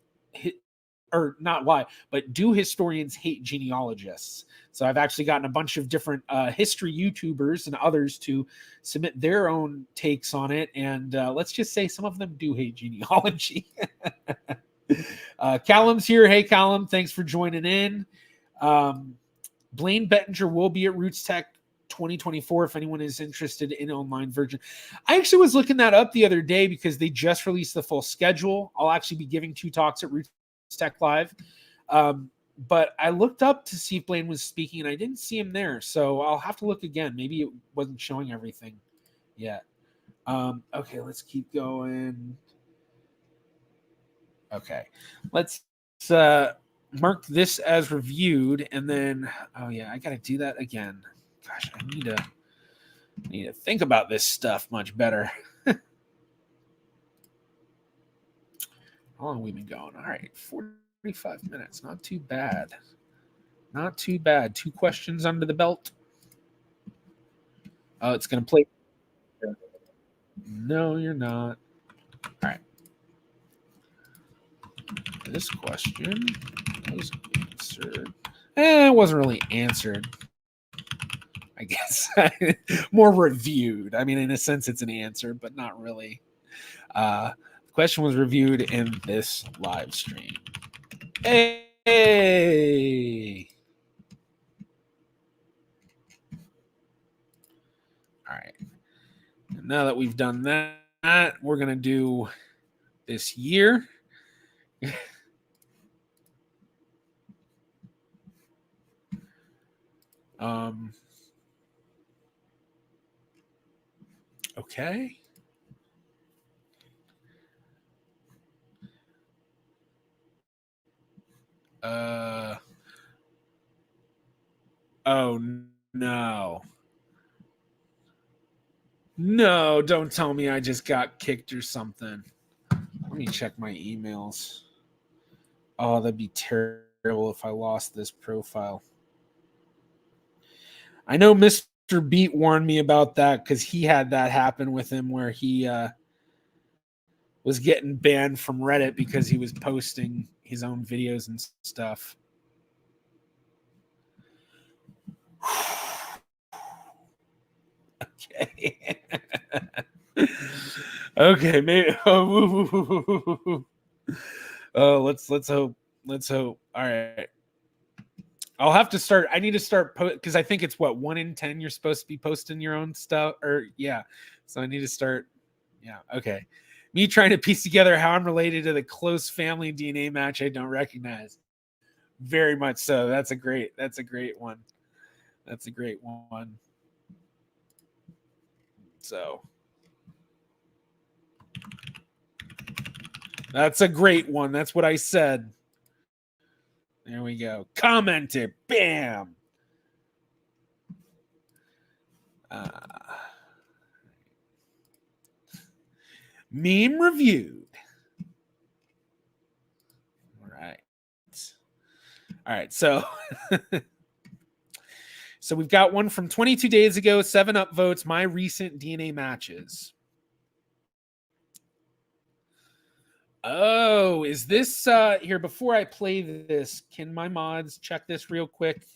or not why, but do historians hate genealogists? So I've actually gotten a bunch of different history YouTubers and others to submit their own takes on it. And let's just say some of them do hate genealogy. Callum's here. Hey, Callum, thanks for joining in. Blaine Bettinger will be at Roots Tech 2024 if anyone is interested in online version. I actually was looking that up the other day because they just released the full schedule. I'll actually be giving 2 talks at Roots Tech Live. But I looked up to see if Blaine was speaking, and I didn't see him there. So I'll have to look again. Maybe it wasn't showing everything yet. Okay, let's keep going. Okay, let's mark this as reviewed, and then, oh yeah, I gotta do that again. Gosh, I need to think about this stuff much better. How long have we been going? All right, 45 minutes. Not too bad. Not too bad. 2 questions under the belt. Oh, it's gonna play. No, you're not. All right. This question was answered. It wasn't really answered, I guess. More reviewed. I mean, in a sense, it's an answer, but not really. The question was reviewed in this live stream. Hey! All right. And now that we've done that, we're going to do this year. Okay. Oh no. No, don't tell me I just got kicked or something. Let me check my emails. Oh, that'd be terrible if I lost this profile. I know Mr. Beat warned me about that because he had that happen with him where he was getting banned from Reddit because he was posting his own videos and stuff. Okay. Okay, maybe. Oh, let's hope. Let's hope. All right. I'll have to start. I need to start because I think it's what 1 in 10 you're supposed to be posting your own stuff, or yeah. So I need to start. Yeah. Okay. Me trying to piece together how I'm related to the close family DNA match I don't recognize. Very much so. That's a great one. That's a great one. So that's a great one. That's what I said. There we go. Commented. Bam. Meme reviewed. All right. All right. So so we've got one from 22 days ago, 7 upvotes, my recent DNA matches. Oh, is this here before I play this, can my mods check this real quick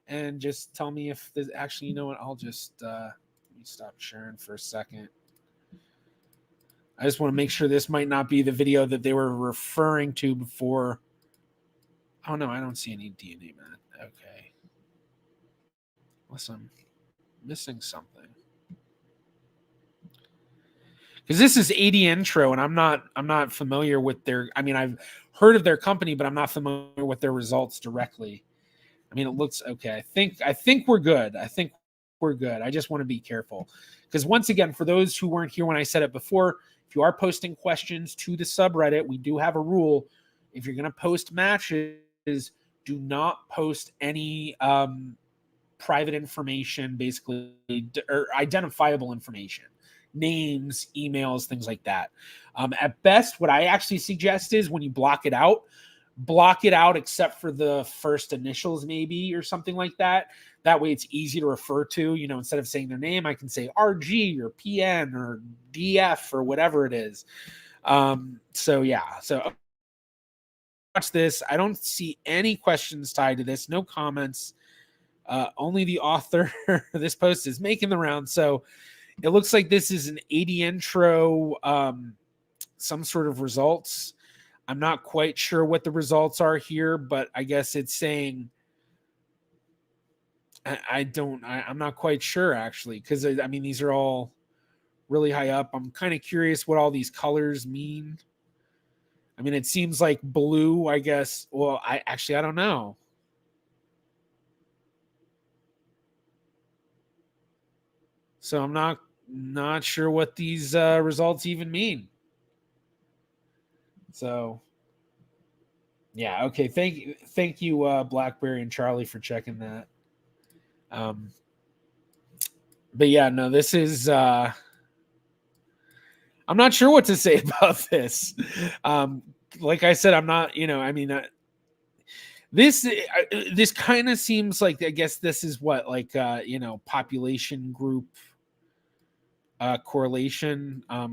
and just tell me if there's actually, you know what, I'll just let me stop sharing for a second. I just want to make sure this might not be the video that they were referring to before. Oh no, I don't see any DNA, man. Okay. Unless I'm missing something. Because this is AD Intro, and I'm not familiar with their. I mean, I've heard of their company, but I'm not familiar with their results directly. I mean, it looks okay. I think we're good. I think we're good. I just want to be careful because once again, for those who weren't here when I said it before, if you are posting questions to the subreddit, we do have a rule. If you're going to post matches, do not post any private information, basically, or identifiable information. Names, emails, things like that. At best, what I actually suggest is when you block it out except for the first initials, maybe, or something like that. That way it's easy to refer to. You know, instead of saying their name, I can say RG or PN or DF or whatever it is. So yeah, so watch this. I don't see any questions tied to this, no comments. Only the author of this post is making the round. So it looks like this is an AD intro, some sort of results. I'm not quite sure what the results are here, but I guess it's saying I'm not quite sure actually, because I mean these are all really high up. I'm kind of curious what all these colors mean. I mean, it seems like blue, I guess. Well, I don't know. So I'm not sure what these results even mean. So yeah, okay. Thank you, Blackberry and Charlie, for checking that. But yeah, no, this is I'm not sure what to say about this. Like I said, I'm not, I mean, this kind of seems like, I guess this is what, like, population group correlation. I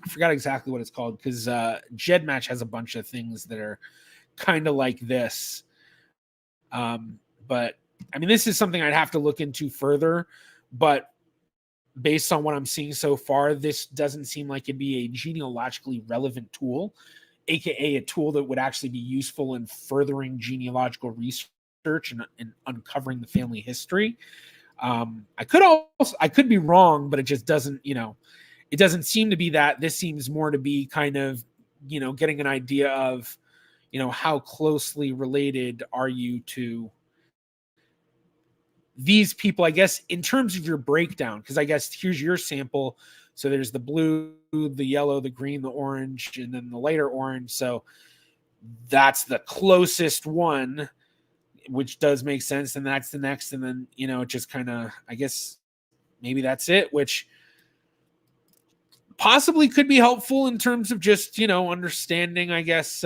forgot exactly what it's called because GEDmatch has a bunch of things that are kind of like this. But I mean, this is something I'd have to look into further, but based on what I'm seeing so far, this doesn't seem like it'd be a genealogically relevant tool, aka a tool that would actually be useful in furthering genealogical research and uncovering the family history. I could be wrong, but it just doesn't, it doesn't seem to be that. This seems more to be kind of, getting an idea of, how closely related are you to these people, I guess, in terms of your breakdown, because I guess here's your sample. So there's the blue, the yellow, the green, the orange, and then the lighter orange. So that's the closest one, which does make sense. And that's the next. And then, you know, it just kind of, I guess maybe that's it, which possibly could be helpful in terms of just, you know, understanding, I guess,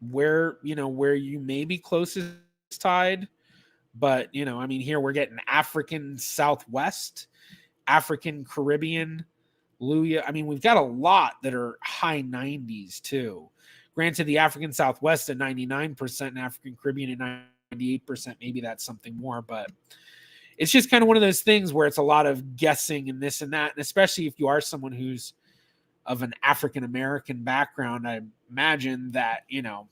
where you may be closest tied. But, you know, I mean, here we're getting African Southwest, African Caribbean, Luya. I mean, we've got a lot that are high 90s too. Granted, the African Southwest at 99% and African Caribbean at 98%, maybe that's something more, but it's just kind of one of those things where it's a lot of guessing and this and that. And especially if you are someone who's of an African American background, I imagine that, you know,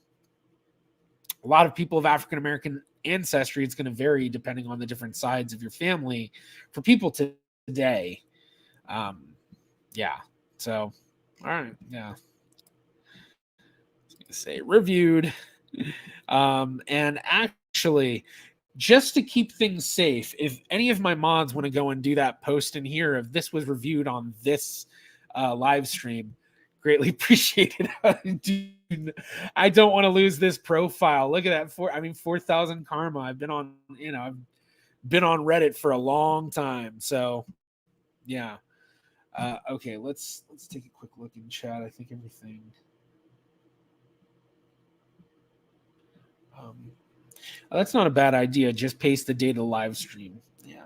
a lot of people of African American ancestry, it's going to vary depending on the different sides of your family for people today. Yeah. So, all right. Yeah. Say reviewed. And actually, just to keep things safe, if any of my mods want to go and do that post in here, if this was reviewed on this live stream, greatly appreciated. Dude, I don't want to lose this profile. Look at that. 4,000 karma. I've been on Reddit for a long time. So yeah. Okay, let's take a quick look in chat. I think everything. That's not a bad idea. Just paste the data live stream. Yeah,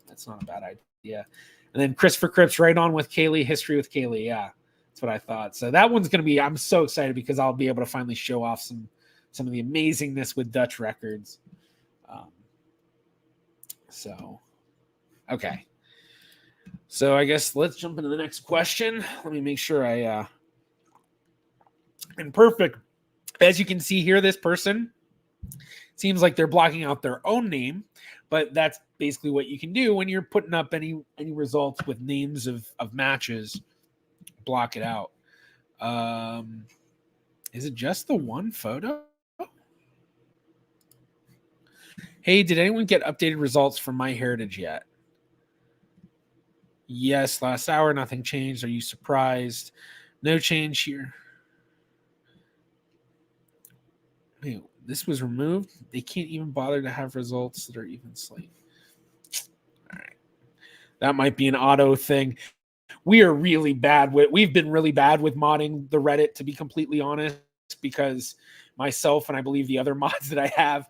that's not a bad idea. And then Christopher Cripps right on with Kaylee, history with Kaylee. Yeah, that's what I thought. So that one's going to be, I'm so excited because I'll be able to finally show off some of the amazingness with Dutch records. Okay. So I guess let's jump into the next question. Let me make sure and perfect. As you can see here, this person seems like they're blocking out their own name, but that's basically what you can do when you're putting up any results with names of matches. Block it out. Is it just the one photo? Hey, did anyone get updated results from MyHeritage yet? Yes, last hour, nothing changed. Are you surprised? No change here. Wait, this was removed? They can't even bother to have results that are even slight. All right. That might be an auto thing. We've been really bad with modding the Reddit, to be completely honest, because myself and I believe the other mods that I have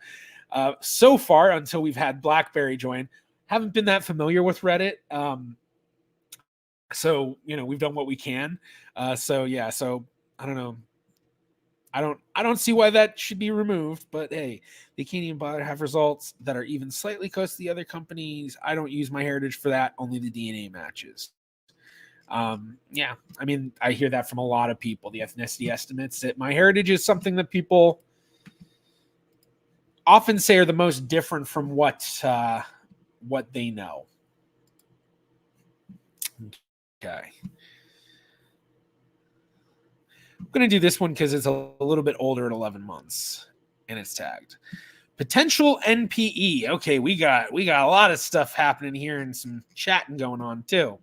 so far, until we've had BlackBerry join, haven't been that familiar with Reddit. So, you know, we've done what we can. So I don't know. I don't see why that should be removed, but hey, they can't even bother to have results that are even slightly close to the other companies. I don't use MyHeritage for that, only the DNA matches. Yeah, I mean, I hear that from a lot of people, the ethnicity estimates, that MyHeritage is something that people often say are the most different from what they know. Okay. I'm going to do this one because it's a little bit older at 11 months and it's tagged. Potential NPE. Okay, we got a lot of stuff happening here and some chatting going on too.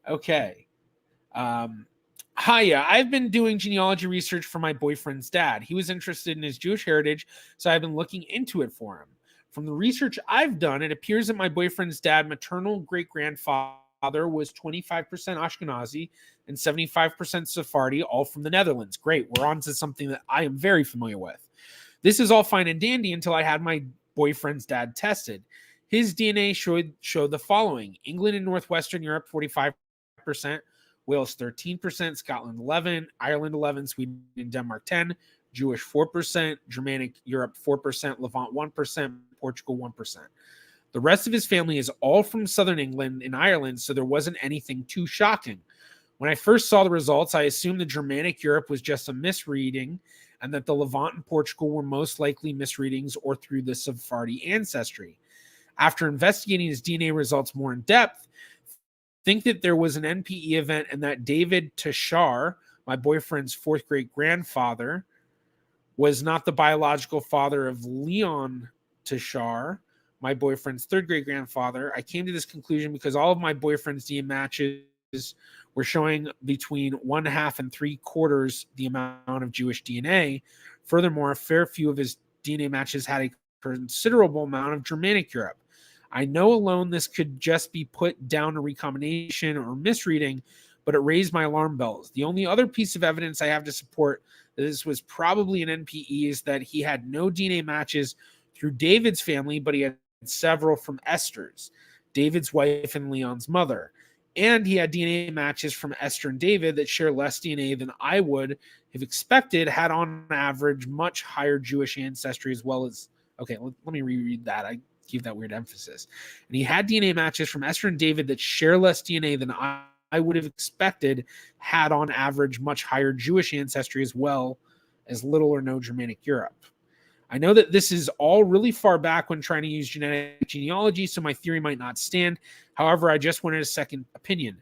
Okay. Hiya, I've been doing genealogy research for my boyfriend's dad. He was interested in his Jewish heritage, so I've been looking into it for him. From the research I've done, it appears that my boyfriend's dad, maternal great-grandfather, was 25% Ashkenazi and 75% Sephardi, all from the Netherlands. Great, we're on to something that I am very familiar with. This is all fine and dandy until I had my boyfriend's dad tested. His DNA showed the following: England and Northwestern Europe, 45%, Wales 13%, Scotland 11%, Ireland 11%, Sweden and Denmark 10%, Jewish 4%, Germanic Europe 4%, Levant 1%, Portugal 1%. The rest of his family is all from southern England and Ireland, so there wasn't anything too shocking. When I first saw the results, I assumed the Germanic Europe was just a misreading and that the Levant and Portugal were most likely misreadings or through the Sephardi ancestry. After investigating his DNA results more in depth, think that there was an NPE event and that David Tashar, my boyfriend's fourth great grandfather, was not the biological father of Leon Tashar, my boyfriend's third great grandfather. I came to this conclusion because all of my boyfriend's DNA matches were showing between 1/2 and 3/4 the amount of Jewish DNA. Furthermore, a fair few of his DNA matches had a considerable amount of Germanic Europe. I know alone this could just be put down to recombination or misreading, but it raised my alarm bells. The only other piece of evidence I have to support that this was probably an NPE is that he had no DNA matches through David's family, but he had several from Esther's, David's wife and Leon's mother. And he had DNA matches from Esther and David that share less DNA than I would have expected, had on average much higher Jewish ancestry as well as, okay, let me reread that. I give that weird emphasis. And he had DNA matches from Esther and David that share less DNA than I would have expected, had on average much higher Jewish ancestry as well as little or no Germanic Europe. I know that this is all really far back when trying to use genetic genealogy, so my theory might not stand. However, I just wanted a second opinion.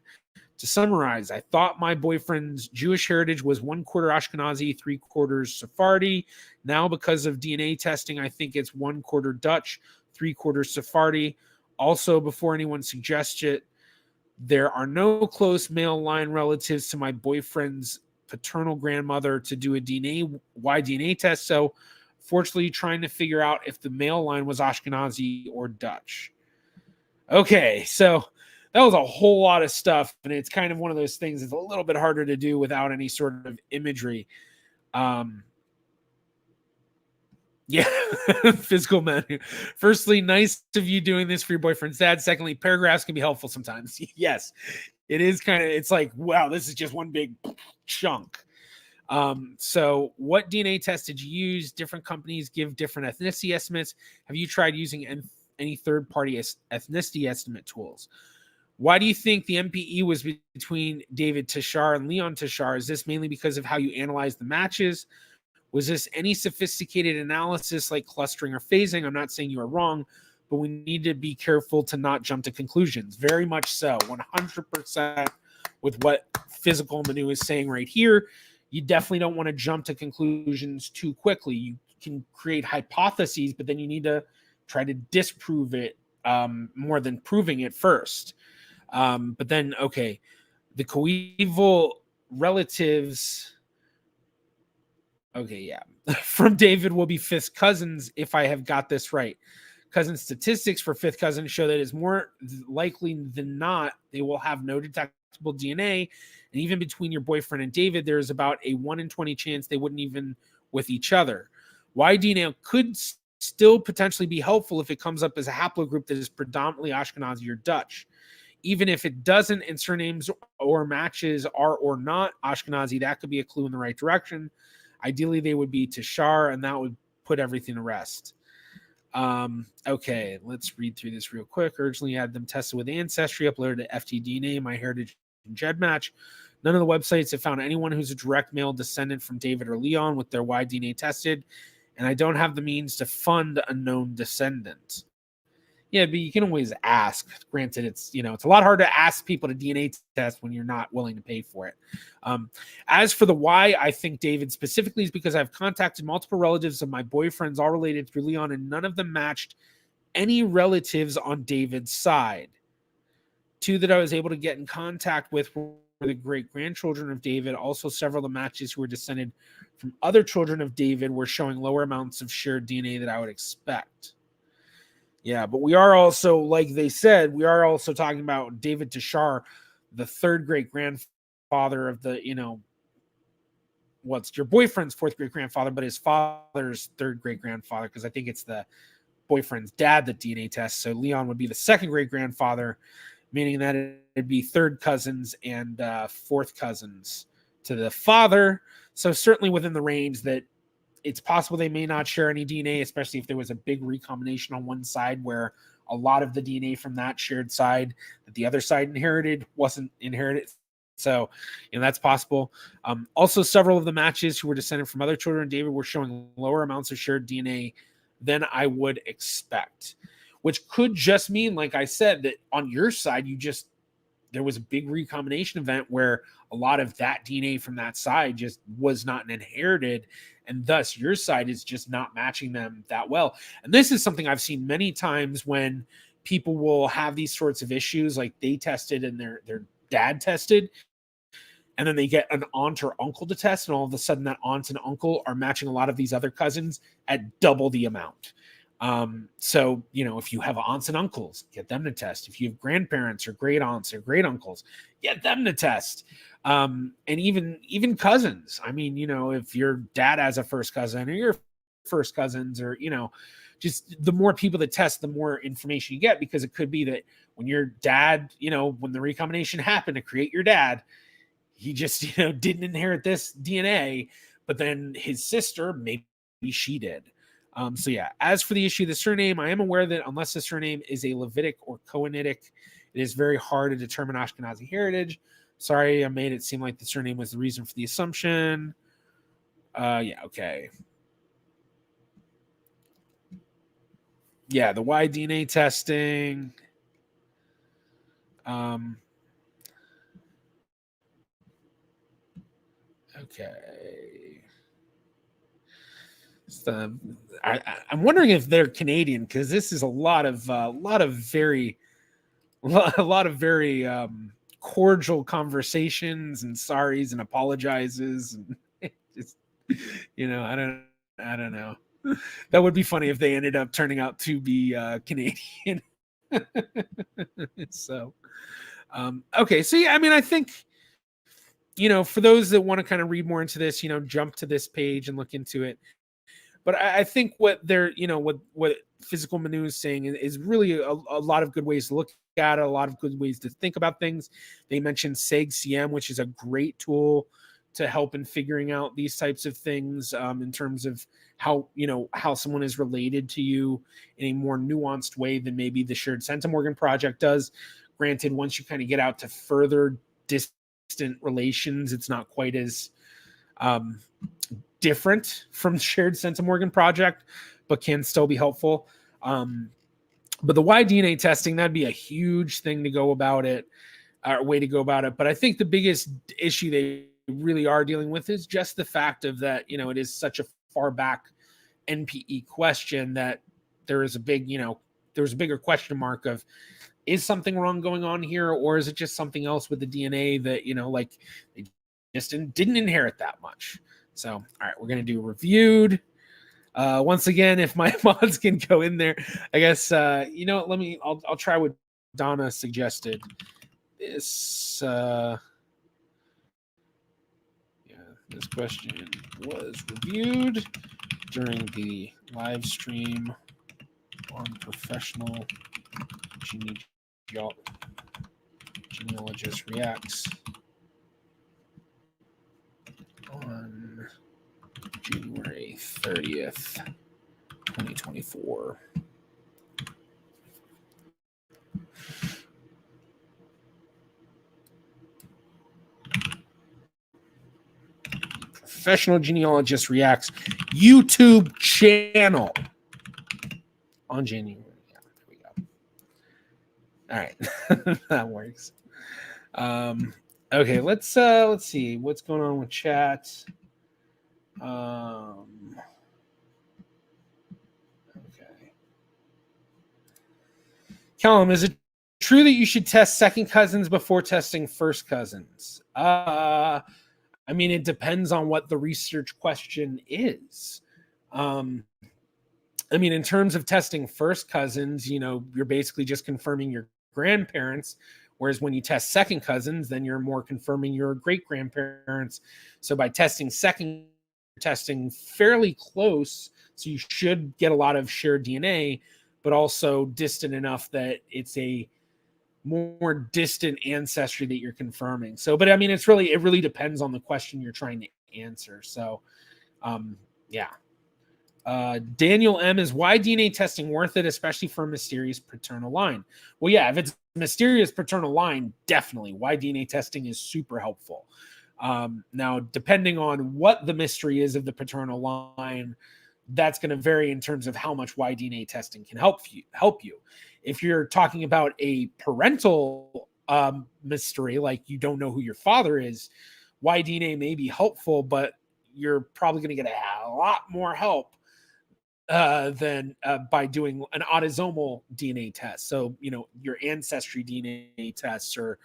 To summarize, I thought my boyfriend's Jewish heritage was 1/4 Ashkenazi, 3/4 Sephardi. Now, because of DNA testing, I think it's 1/4 Dutch, 3/4 Sephardi. Also, before anyone suggests it, there are no close male line relatives to my boyfriend's paternal grandmother to do a Y-DNA test. So, fortunately, trying to figure out if the male line was Ashkenazi or Dutch. Okay, so that was a whole lot of stuff, and it's kind of one of those things that's a little bit harder to do without any sort of imagery. Yeah, physical menu. Firstly, nice of you doing this for your boyfriend's dad. Secondly, paragraphs can be helpful sometimes. Yes, it is kind of, it's like, wow, this is just one big chunk. So what DNA test did you use? Different companies give different ethnicity estimates. Have you tried using any third-party ethnicity estimate tools? Why do you think the NPE was between David Tashar and Leon Tashar? Is this mainly because of how you analyze the matches? Was this any sophisticated analysis like clustering or phasing? I'm not saying you are wrong, but we need to be careful to not jump to conclusions. Very much so, 100% with what Physical Manu is saying right here. You definitely don't want to jump to conclusions too quickly. You can create hypotheses, but then you need to try to disprove it more than proving it first. But then, okay, the coeval relatives, okay, yeah, from David will be fifth cousins if I have got this right. Cousin statistics for fifth cousins show that it's more likely than not they will have no detectable DNA. And even between your boyfriend and David, there's about a 1 in 20 chance they wouldn't even with each other. Y-DNA could still potentially be helpful if it comes up as a haplogroup that is predominantly Ashkenazi or Dutch. Even if it doesn't and surnames or matches are or not Ashkenazi, that could be a clue in the right direction. Ideally, they would be Tashar, and that would put everything to rest. Okay, let's read through this real quick. Urgently had them tested with Ancestry, uploaded to FTDNA, MyHeritage, and GEDmatch. None of the websites have found anyone who's a direct male descendant from David or Leon with their Y-DNA tested, and I don't have the means to fund a known descendant. Yeah, but you can always ask. Granted, it's a lot harder to ask people to DNA test when you're not willing to pay for it. As for the why, I think David specifically is because I've contacted multiple relatives of my boyfriends, all related through Leon, and none of them matched any relatives on David's side. Two that I was able to get in contact with were the great-grandchildren of David. Also, several of the matches who were descended from other children of David were showing lower amounts of shared DNA than I would expect. Yeah, but we are also, like they said, we are also talking about David Tashar, the third great-grandfather of the, what's your boyfriend's fourth great-grandfather, but his father's third great-grandfather, because I think it's the boyfriend's dad that DNA tests. So Leon would be the second great-grandfather, meaning that it'd be third cousins and fourth cousins to the father. So certainly within the range that it's possible they may not share any DNA, especially if there was a big recombination on one side where a lot of the DNA from that shared side that the other side inherited wasn't inherited. So, that's possible. Also, several of the matches who were descended from other children of David were showing lower amounts of shared DNA than I would expect, which could just mean, like I said, that on your side, there was a big recombination event where a lot of that DNA from that side just was not inherited, and thus your side is just not matching them that well. And this is something I've seen many times when people will have these sorts of issues, like they tested and their dad tested, and then they get an aunt or uncle to test, and all of a sudden that aunt and uncle are matching a lot of these other cousins at double the amount. So, if you have aunts and uncles, get them to test. If you have grandparents or great aunts or great uncles, get them to test. And even cousins. I mean, if your dad has a first cousin or your first cousins, or, just the more people that test, the more information you get, because it could be that when your dad, when the recombination happened to create your dad, he just, didn't inherit this DNA, but then his sister, maybe she did. So yeah, as for the issue of the surname, I am aware that unless the surname is a Levitic or Cohenitic, it is very hard to determine Ashkenazi heritage. Sorry, I made it seem like the surname was the reason for the assumption. Yeah, okay. Yeah, the Y DNA testing. Okay. I'm wondering if they're Canadian, because this is a lot of very cordial conversations and sorries and apologizes, and just, I don't know. That would be funny if they ended up turning out to be Canadian. So, okay, so yeah, I mean, I think, for those that want to kind of read more into this, jump to this page and look into it. But I think what they're, what Physical Manu is saying is really a lot of good ways to look at it, a lot of good ways to think about things. They mentioned SegCM, which is a great tool to help in figuring out these types of things, in terms of how someone is related to you in a more nuanced way than maybe the Shared Centimorgan project does. Granted, once you kind of get out to further distant relations, it's not quite as different from Shared Centimorgan project, but can still be helpful. But the Y DNA testing, that'd be a huge thing to go about it, or way to go about it. But I think the biggest issue they really are dealing with is just the fact of that, it is such a far back NPE question that there is a big, there's a bigger question mark of, is something wrong going on here, or is it just something else with the DNA that, like they just didn't inherit that much. So, all right, we're going to do reviewed. Once again, if my mods can go in there, I guess, I'll try what Donna suggested. This, this question was reviewed during the live stream on Professional Genealogist Reacts on January 30th, 2024. Professional Genealogist Reacts YouTube channel on January. Yeah, there we go. All right. That works. Okay, let's see what's going on with chat. Okay. Callum, is it true that you should test second cousins before testing first cousins? I mean, it depends on what the research question is. I mean, in terms of testing first cousins, you're basically just confirming your grandparents. Whereas when you test second cousins, then you're more confirming your great grandparents. So by testing second, testing fairly close, so you should get a lot of shared DNA, but also distant enough that it's a more distant ancestry that you're confirming. So, but I mean, it really depends on the question you're trying to answer. So, yeah. Daniel M is, why DNA testing worth it, especially for a mysterious paternal line? Well, yeah, if it's a mysterious paternal line, definitely Y DNA testing is super helpful. Now, depending on what the mystery is of the paternal line, that's going to vary in terms of how much Y DNA testing can help you. If you're talking about a parental mystery, like you don't know who your father is, Y DNA may be helpful, but you're probably going to get a lot more help than by doing an autosomal DNA test. So, your ancestry DNA tests, or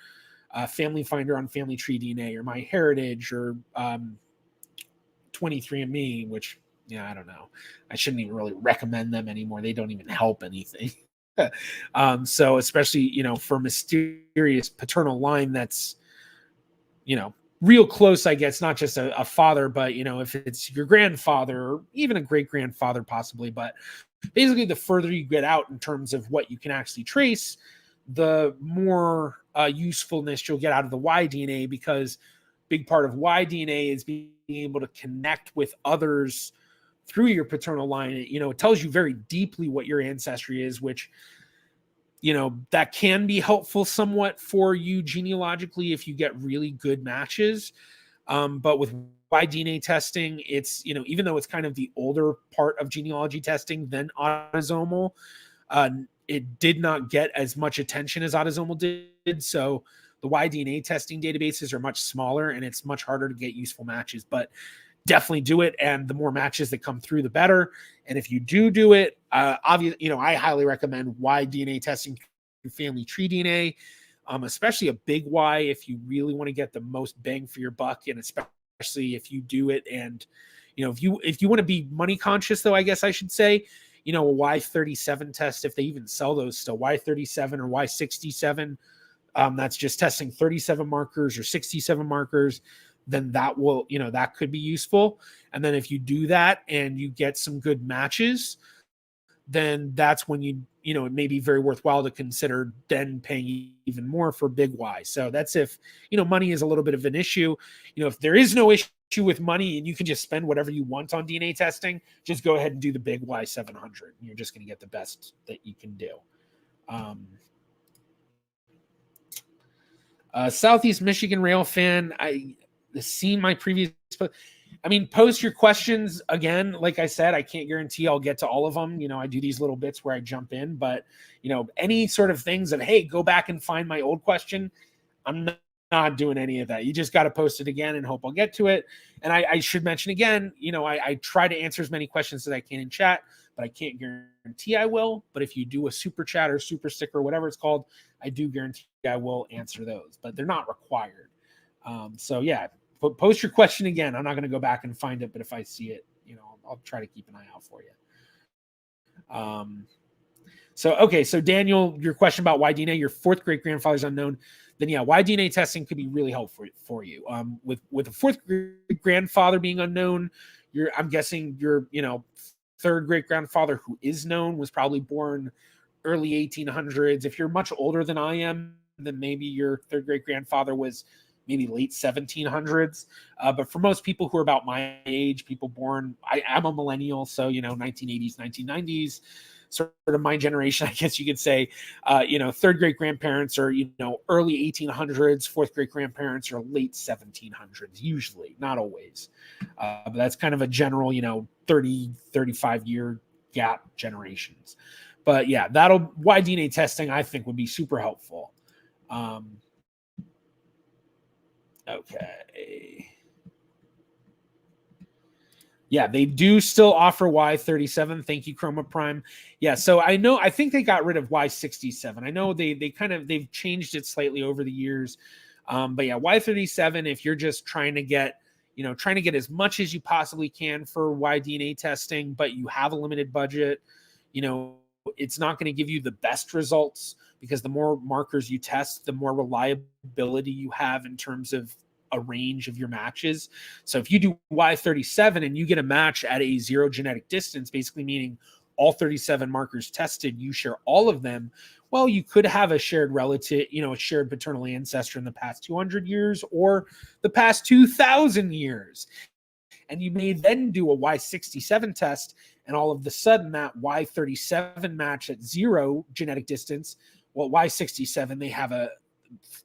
Family Finder on Family Tree DNA, or MyHeritage, or 23andMe, which, yeah, I don't know. I shouldn't even really recommend them anymore. They don't even help anything. So especially, for mysterious paternal line that's, real close, I guess, not just a father, but, if it's your grandfather or even a great grandfather possibly. But basically, the further you get out in terms of what you can actually trace, the more usefulness you'll get out of the Y DNA, because big part of Y DNA is being able to connect with others through your paternal line. It tells you very deeply what your ancestry is, which, that can be helpful somewhat for you genealogically if you get really good matches. But with Y DNA testing, it's, even though it's kind of the older part of genealogy testing than autosomal, it did not get as much attention as autosomal did. So the Y DNA testing databases are much smaller, and it's much harder to get useful matches. But definitely do it, and the more matches that come through, the better. And if you do it, obviously, I highly recommend Y DNA testing through Family Tree DNA, especially a big Y if you really want to get the most bang for your buck, and especially if you do it. And if you want to be money conscious, though, I guess I should say, a Y37 test, if they even sell those still, Y37 or Y67, that's just testing 37 markers or 67 markers, then that will, that could be useful. And then if you do that and you get some good matches, then that's when it may be very worthwhile to consider then paying even more for big Y. So that's if, money is a little bit of an issue. If there is no issue with money and you can just spend whatever you want on DNA testing, just go ahead and do the big Y 700. You're just going to get the best that you can do. Southeast Michigan Rail fan, seen my previous, post your questions again. Like I said, I can't guarantee I'll get to all of them. I do these little bits where I jump in, but any sort of things of, hey, go back and find my old question, I'm not doing any of that. You just got to post it again and hope I'll get to it. And I should mention again, I try to answer as many questions as I can in chat, but I can't guarantee I will. But if you do a super chat or super sticker, whatever it's called, I do guarantee I will answer those, but they're not required. So yeah, post your question again. I'm not going to go back and find it, but if I see it, I'll try to keep an eye out for you. So Daniel, your question about Y DNA, your fourth great grandfather's unknown, then yeah, Y DNA testing could be really helpful for you. With a fourth great grandfather being unknown, I'm guessing your third great grandfather who is known was probably born early 1800s. If you're much older than I am, then maybe your third great grandfather was maybe late 1700s. But for most people who are about my age, people born, I'm a millennial, so 1980s, 1990s, sort of my generation, I guess you could say. Third great grandparents are early 1800s. Fourth great grandparents are late 1700s, usually, not always. But that's kind of a general 30-35 year gap generations. But yeah, Y DNA testing I think would be super helpful. Okay. Yeah, they do still offer Y37. Thank you, Chroma Prime. Yeah, so I think they got rid of Y67. I know they've changed it slightly over the years. But yeah, Y37, if you're just trying to get as much as you possibly can for Y DNA testing, but you have a limited budget, it's not going to give you the best results, because the more markers you test, the more reliability you have in terms of a range of your matches. So if you do Y37 and you get a match at a 0 genetic distance, basically meaning all 37 markers tested, you share all of them, well, you could have a shared relative, a shared paternal ancestor in the past 200 years or the past 2,000 years. And you may then do a Y67 test, and all of a sudden that Y37 match at 0 genetic distance, well, Y67, they have a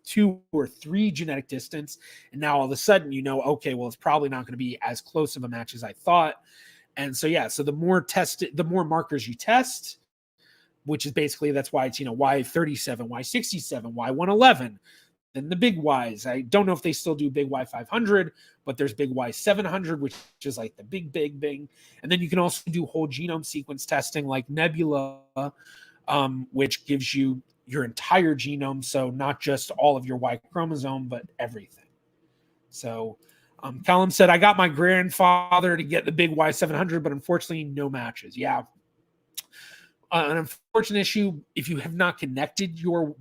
2 or 3 genetic distance. And now all of a sudden, okay, well, it's probably not going to be as close of a match as I thought. And so, yeah, so the more markers you test, which is basically, that's why it's, Y37, Y67, Y111, then the big Ys. I don't know if they still do big Y500, but there's big Y700, which is like the big. And then you can also do whole genome sequence testing like Nebula, which gives you your entire genome. So not just all of your Y chromosome, but everything. So Callum said, I got my grandfather to get the big Y700, but unfortunately no matches. Yeah. An unfortunate issue, if you have not connected your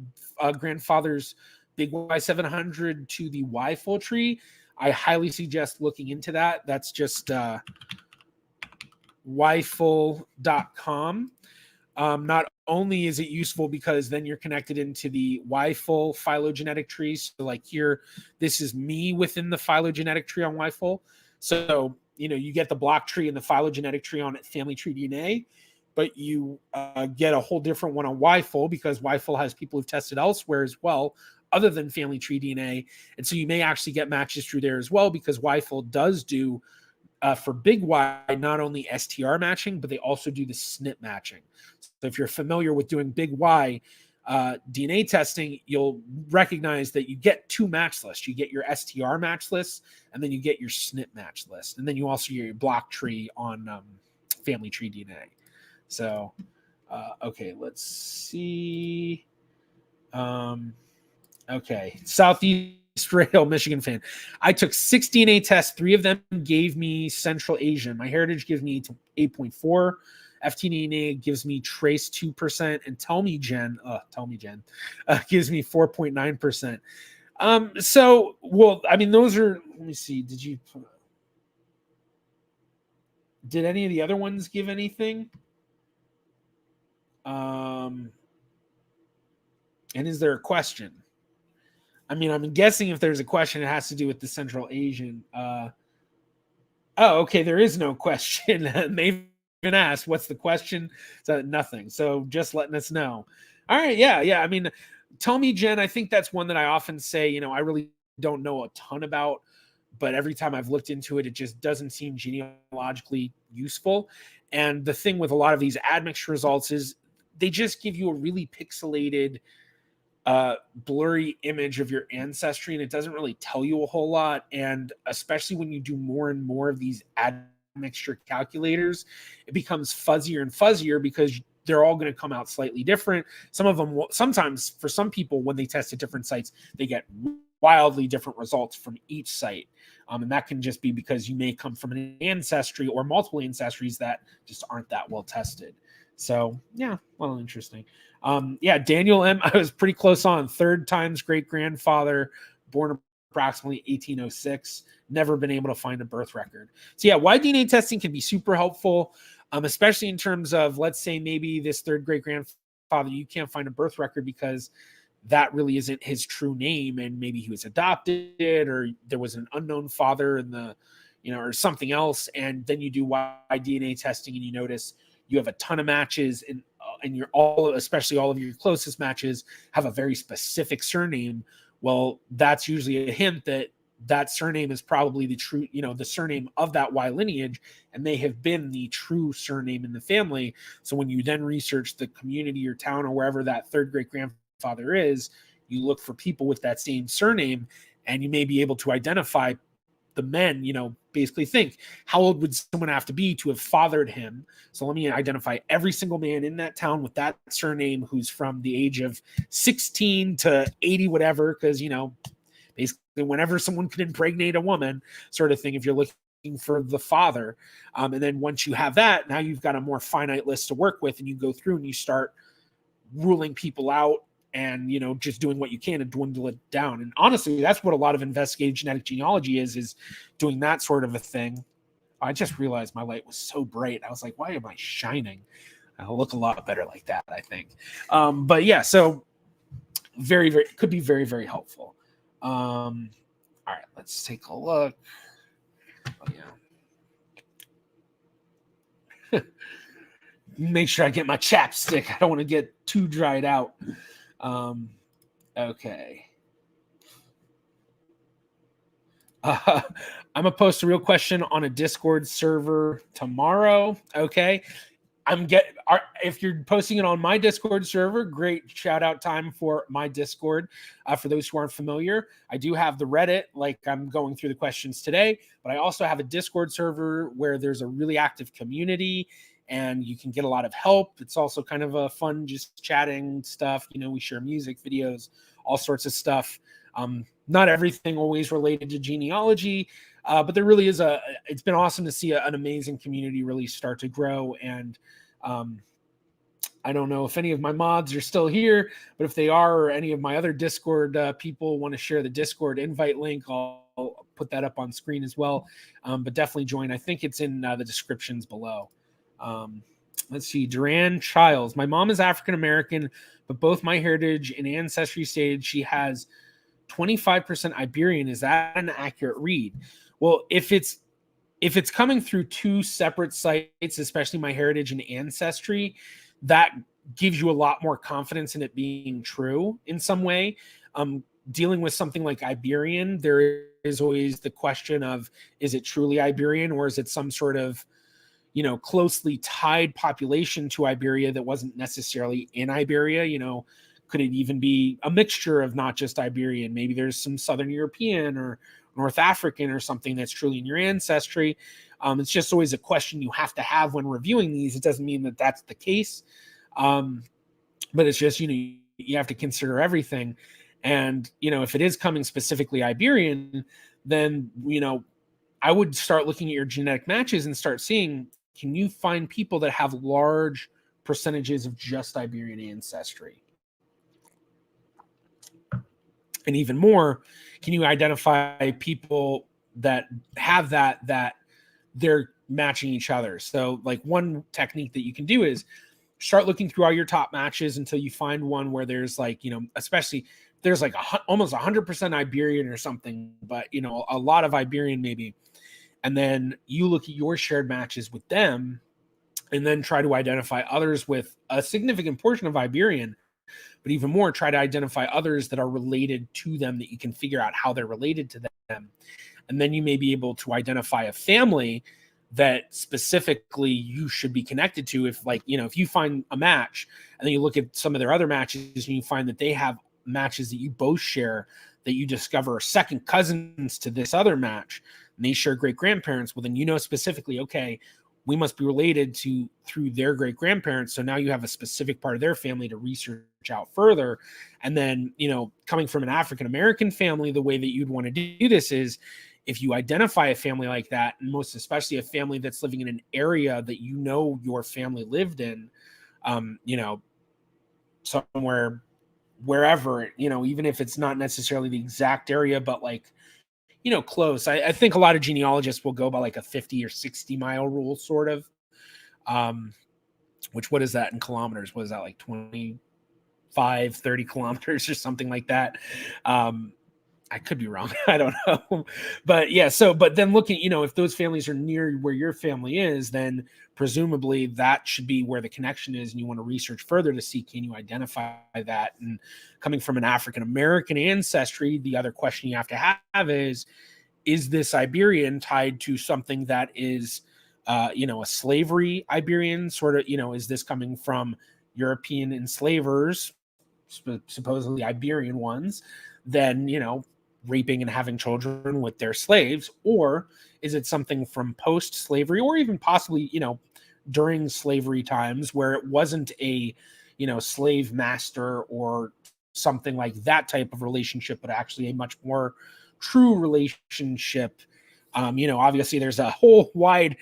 grandfather's big Y700 to the Y full tree, I highly suggest looking into that. That's just yfull.com. Not only is it useful because then you're connected into the YFull phylogenetic tree. So like here, this is me within the phylogenetic tree on YFull. So, you get the block tree and the phylogenetic tree on Family Tree DNA, but you get a whole different one on YFull because YFull has people who've tested elsewhere as well, other than Family Tree DNA. And so you may actually get matches through there as well because YFull does do for big Y, not only STR matching, but they also do the SNP matching. So if you're familiar with doing big Y DNA testing, you'll recognize that you get two match lists. You get your STR match list, and then you get your SNP match list. And then you also get your block tree on Family Tree DNA. So, okay, let's see. Okay, Southeast Rail, Michigan fan. I took 6 DNA tests. 3 of them gave me Central Asian. My heritage gives me 8.4. FTDNA gives me trace 2%, and Tell Me Gen gives me 4.9%. So, well, I mean, those are. Let me see. Did any of the other ones give anything? And is there a question? I mean, I'm guessing if there's a question, it has to do with the Central Asian. Oh, okay. There is no question. They've been asked, what's the question? So nothing. So just letting us know. All right. Yeah. I mean, Tell Me, Jen, I think that's one that I often say, I really don't know a ton about, but every time I've looked into it, it just doesn't seem genealogically useful. And the thing with a lot of these admixture results is they just give you a really pixelated, blurry image of your ancestry, and it doesn't really tell you a whole lot. And especially when you do more and more of these admixture calculators, it becomes fuzzier and fuzzier because they're all going to come out slightly different. Some of them, sometimes for some people, when they test at different sites, they get wildly different results from each site. And that can just be because you may come from an ancestry or multiple ancestries that just aren't that well tested. So yeah, well, interesting. Daniel M. I was pretty close on. 3rd times great grandfather, born approximately 1806. Never been able to find a birth record. So yeah, Y-DNA testing can be super helpful, especially in terms of, let's say maybe this 3rd great grandfather, you can't find a birth record because that really isn't his true name, and maybe he was adopted or there was an unknown father in the, or something else. And then you do Y-DNA testing and you notice you have a ton of matches, and especially all of your closest matches have a very specific surname. Well, that's usually a hint that surname is probably the true, the surname of that Y lineage, and may have been the true surname in the family. So when you then research the community or town or wherever that 3rd great grandfather is, you look for people with that same surname, and you may be able to identify the men, basically think, how old would someone have to be to have fathered him? So let me identify every single man in that town with that surname who's from the age of 16 to 80, whatever, because, basically whenever someone could impregnate a woman, sort of thing, if you're looking for the father. And then once you have that, now you've got a more finite list to work with, and you go through and you start ruling people out and, just doing what you can to dwindle it down. And honestly, that's what a lot of investigative genetic genealogy is doing that sort of a thing. I just realized my light was so bright. I was like, why am I shining? I'll look a lot better like that, I think. But yeah, so very, very, could be very, very helpful. All right, let's take a look. Oh, yeah. Make sure I get my chapstick. I don't want to get too dried out. Okay. I'm gonna post a real question on a Discord server tomorrow. Okay. If you're posting it on my Discord server, great shout out time for my Discord. For those who aren't familiar, I do have the Reddit, like I'm going through the questions today, but I also have a Discord server where there's a really active community. and you can get a lot of help. It's also kind of a fun, just chatting stuff. We share music, videos, all sorts of stuff. Not everything always related to genealogy, but there really is it's been awesome to see an amazing community really start to grow. And I don't know if any of my mods are still here, but if they are, or any of my other Discord people want to share the Discord invite link, I'll put that up on screen as well. But definitely join. I think it's in the descriptions below. Let's see. Duran Childs. My mom is African-American, but both my heritage and ancestry stated she has 25% Iberian. Is that an accurate read? Well, if it's coming through two separate sites, especially my heritage and ancestry, that gives you a lot more confidence in it being true in some way. Dealing with something like Iberian, there is always the question of, is it truly Iberian, or is it some sort of, closely tied population to Iberia that wasn't necessarily in Iberia? Could it even be a mixture of not just Iberian? Maybe there's some Southern European or North African or something that's truly in your ancestry. It's just always a question you have to have when reviewing these. It doesn't mean that that's the case, but it's just, you have to consider everything. And, if it is coming specifically Iberian, then, I would start looking at your genetic matches and start seeing, can you find people that have large percentages of just Iberian ancestry? And even more, can you identify people that have that they're matching each other? So like one technique that you can do is start looking through all your top matches until you find one where there's like, especially there's like almost 100% Iberian or something, but a lot of Iberian maybe. And then you look at your shared matches with them and then try to identify others with a significant portion of Iberian, but even more, try to identify others that are related to them that you can figure out how they're related to them. And then you may be able to identify a family that specifically you should be connected to. If if you find a match and then you look at some of their other matches and you find that they have matches that you both share, that you discover are second cousins to this other match, and they share great grandparents, well, then specifically, okay, we must be related through their great grandparents. So now you have a specific part of their family to research out further. And then, coming from an African-American family, the way that you'd want to do this is, if you identify a family like that, and most especially a family that's living in an area that your family lived in, somewhere, wherever, even if it's not necessarily the exact area, but like, close. I think a lot of genealogists will go by like a 50 or 60 mile rule, sort of. Which, what is that in kilometers? What is that, like 25, 30 kilometers or something like that? I could be wrong. I don't know. But yeah, but then looking, if those families are near where your family is, then presumably that should be where the connection is. And you want to research further to see, can you identify that? And coming from an African-American ancestry, the other question you have to have is this Iberian tied to something that is, a slavery Iberian sort of, is this coming from European enslavers, supposedly Iberian ones, then, raping and having children with their slaves? Or is it something from post-slavery, or even possibly, during slavery times, where it wasn't a, slave master or something like that type of relationship, but actually a much more true relationship? Obviously there's a whole wide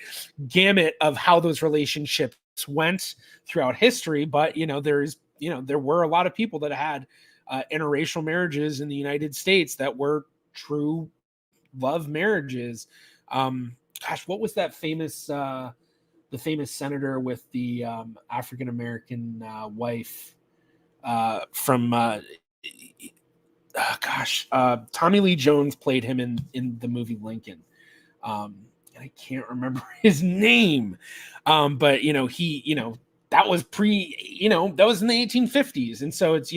gamut of how those relationships went throughout history, but, there were a lot of people that had interracial marriages in the United States that were true love marriages. What was that famous, the famous senator with the African-American wife from, Tommy Lee Jones played him in the movie Lincoln. I can't remember his name. But he, that was that was in the 1850s. And so it's,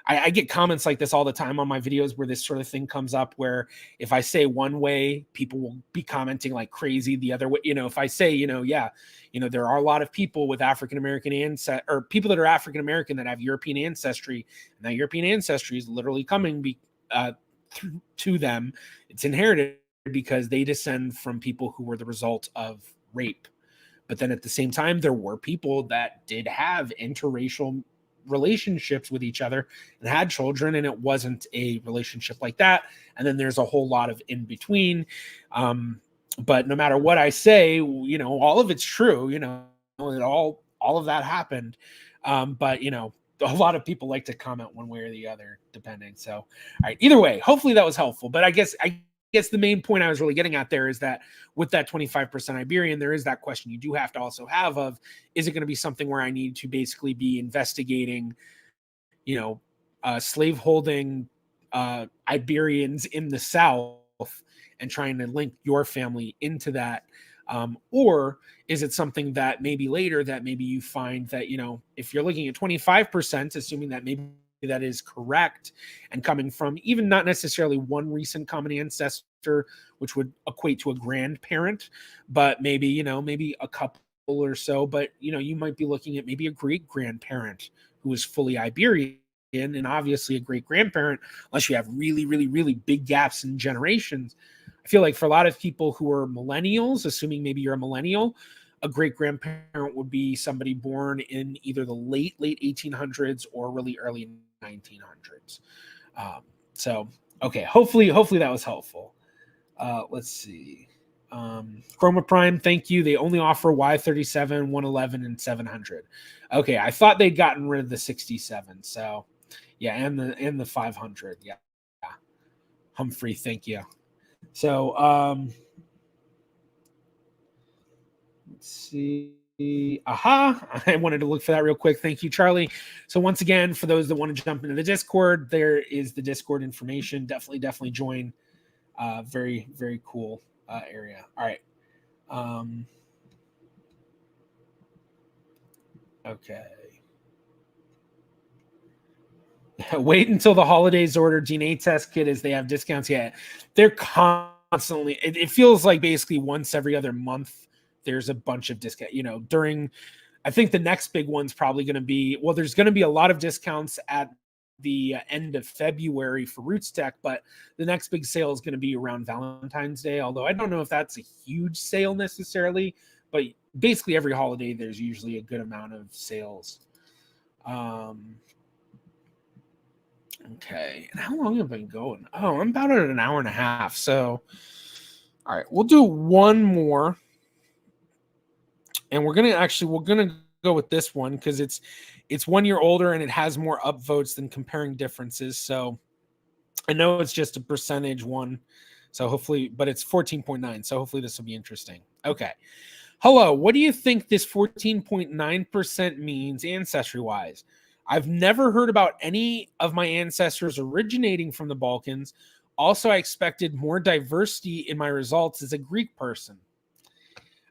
I get comments like this all the time on my videos where this sort of thing comes up, where if I say one way, people will be commenting like crazy the other way. If I say, there are a lot of people with African-American ancestry, or people that are African-American that have European ancestry, and that European ancestry is literally coming to them. It's inherited because they descend from people who were the result of rape. But then at the same time, there were people that did have interracial relationships with each other and had children, and it wasn't a relationship like that. And then there's a whole lot of in between. But no matter what I say, all of it's true. All of that happened. But a lot of people like to comment one way or the other, depending. So, all right. Either way, hopefully that was helpful. But I guess the main point I was really getting at there is that with that 25% Iberian, there is that question you do have to also have of, is it going to be something where I need to basically be investigating, slaveholding Iberians in the South and trying to link your family into that? Or is it something that maybe later that maybe you find that, if you're looking at 25%, assuming that maybe that is correct and coming from even not necessarily one recent common ancestor, which would equate to a grandparent, but maybe a couple or so, but you might be looking at maybe a great grandparent who is fully Iberian, and obviously a great grandparent, unless you have really, really, really big gaps in generations. I feel like for a lot of people who are millennials, assuming maybe you're a millennial, a great grandparent would be somebody born in either the late 1800s or really early 1900s. So, okay, hopefully that was helpful. Let's see. Chroma Prime, thank you. They only offer Y37, 111, and 700. Okay, I thought they'd gotten rid of the 67. So, yeah, and the 500. Yeah. Humphrey, thank you. So, let's see. Aha, I wanted to look for that real quick. Thank you, Charlie. So once again, for those that want to jump into the Discord, there is the Discord information. Definitely join. Very, very cool area. All right. Okay. Wait until the holidays order DNA test kit as they have discounts. Yeah, they're constantly. It feels like basically once every other month there's a bunch of discount. During, I think the next big one's probably going to be, there's going to be a lot of discounts at the end of February for Roots Tech, but the next big sale is going to be around Valentine's Day. Although I don't know if that's a huge sale necessarily, but basically every holiday there's usually a good amount of sales. Okay, and how long have I been going? Oh, I'm about at an hour and a half. So, all right, we'll do one more, and we're gonna go with this one because it's 1 year older and it has more upvotes than comparing differences. So, I know it's just a percentage one, so hopefully, but it's 14.9. So hopefully this will be interesting. Okay, hello. What do you think this 14.9% means ancestry-wise? I've never heard about any of my ancestors originating from the Balkans. Also, I expected more diversity in my results as a Greek person.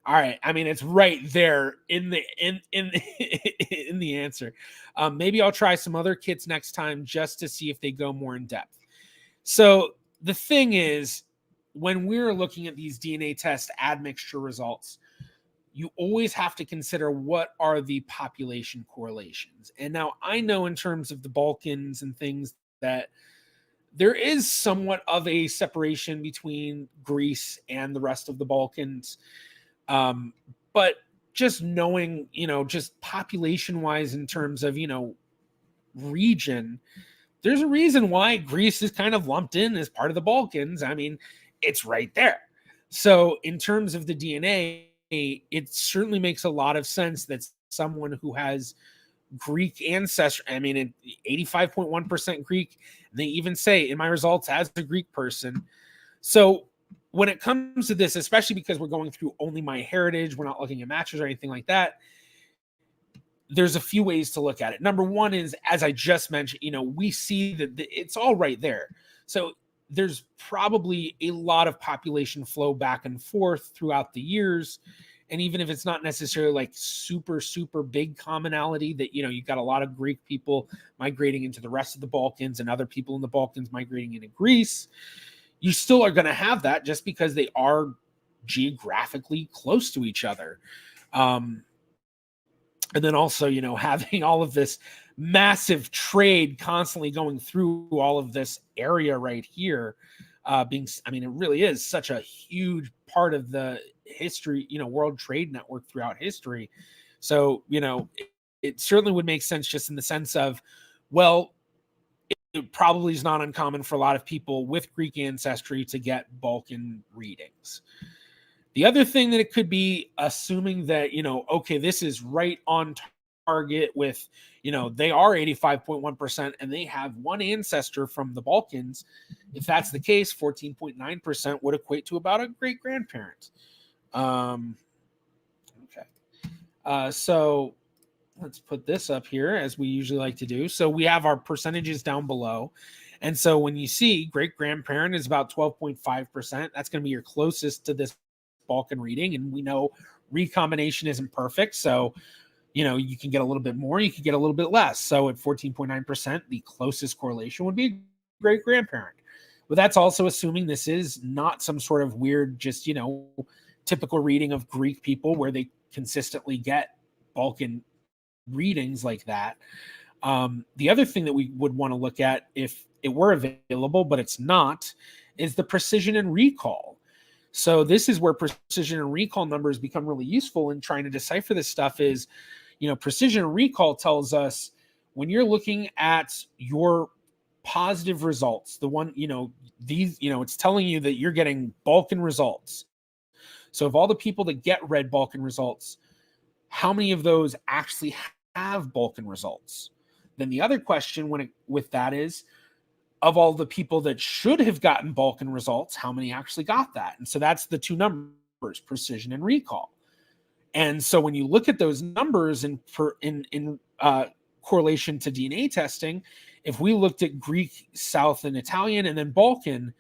All right, I mean it's right there in the in the answer. Maybe I'll try some other kits next time just to see if they go more in depth. So the thing is, when we're looking at these DNA test admixture results, you always have to consider what are the population correlations. And now I know in terms of the Balkans and things that there is somewhat of a separation between Greece and the rest of the Balkans. But just knowing, just population wise in terms of, region, there's a reason why Greece is kind of lumped in as part of the Balkans. I mean, it's right there. So in terms of the DNA, it certainly makes a lot of sense that someone who has Greek ancestry, 85.1% Greek, and they even say in my results as a Greek person. So when it comes to this, especially because we're going through only my heritage, we're not looking at matches or anything like that, there's a few ways to look at it. Number one is, as I just mentioned, we see that it's all right there. So there's probably a lot of population flow back and forth throughout the years. And even if it's not necessarily like super, super big commonality that, you've got a lot of Greek people migrating into the rest of the Balkans and other people in the Balkans migrating into Greece, you still are going to have that just because they are geographically close to each other. And then also, having all of this massive trade constantly going through all of this area right here, it really is such a huge part of the history, world trade network throughout history. So, it certainly would make sense just in the sense of, well, it probably is not uncommon for a lot of people with Greek ancestry to get Balkan readings. The other thing that it could be, assuming that, okay, this is right on target with, they are 85.1% and they have one ancestor from the Balkans. If that's the case, 14.9% would equate to about a great grandparent. Okay. So let's put this up here as we usually like to do. So we have our percentages down below. And so when you see great grandparent is about 12.5%, that's going to be your closest to this Balkan reading. And we know recombination isn't perfect. So, you can get a little bit more, you can get a little bit less. So at 14.9%, the closest correlation would be great grandparent. But that's also assuming this is not some sort of weird, just, typical reading of Greek people where they consistently get Balkan readings like that. The other thing that we would want to look at, if it were available, but it's not, is the precision and recall. So this is where precision and recall numbers become really useful in trying to decipher this stuff. Is, precision and recall tells us when you're looking at your positive results, the one, it's telling you that you're getting Balkan results. So of all the people that get red Balkan results, how many of those actually have Balkan results? Then the other question with that is, of all the people that should have gotten Balkan results, how many actually got that? And so that's the two numbers, precision and recall. And so when you look at those numbers in correlation to DNA testing, if we looked at Greek, South, and Italian, and then Balkan,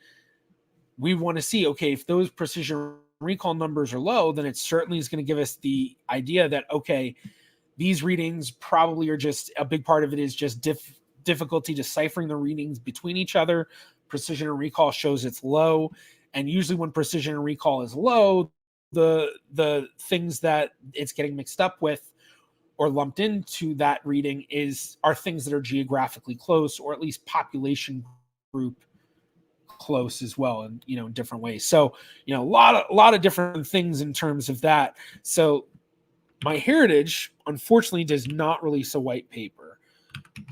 we want to see, okay, if those precision recall numbers are low, then it certainly is going to give us the idea that, okay, these readings probably are just, a big part of it is just difficulty deciphering the readings between each other. Precision and recall shows it's low. And usually when precision and recall is low, the things that it's getting mixed up with or lumped into that reading are things that are geographically close, or at least population group close as well, and in different ways. So a lot of different things in terms of that. So MyHeritage unfortunately does not release a white paper,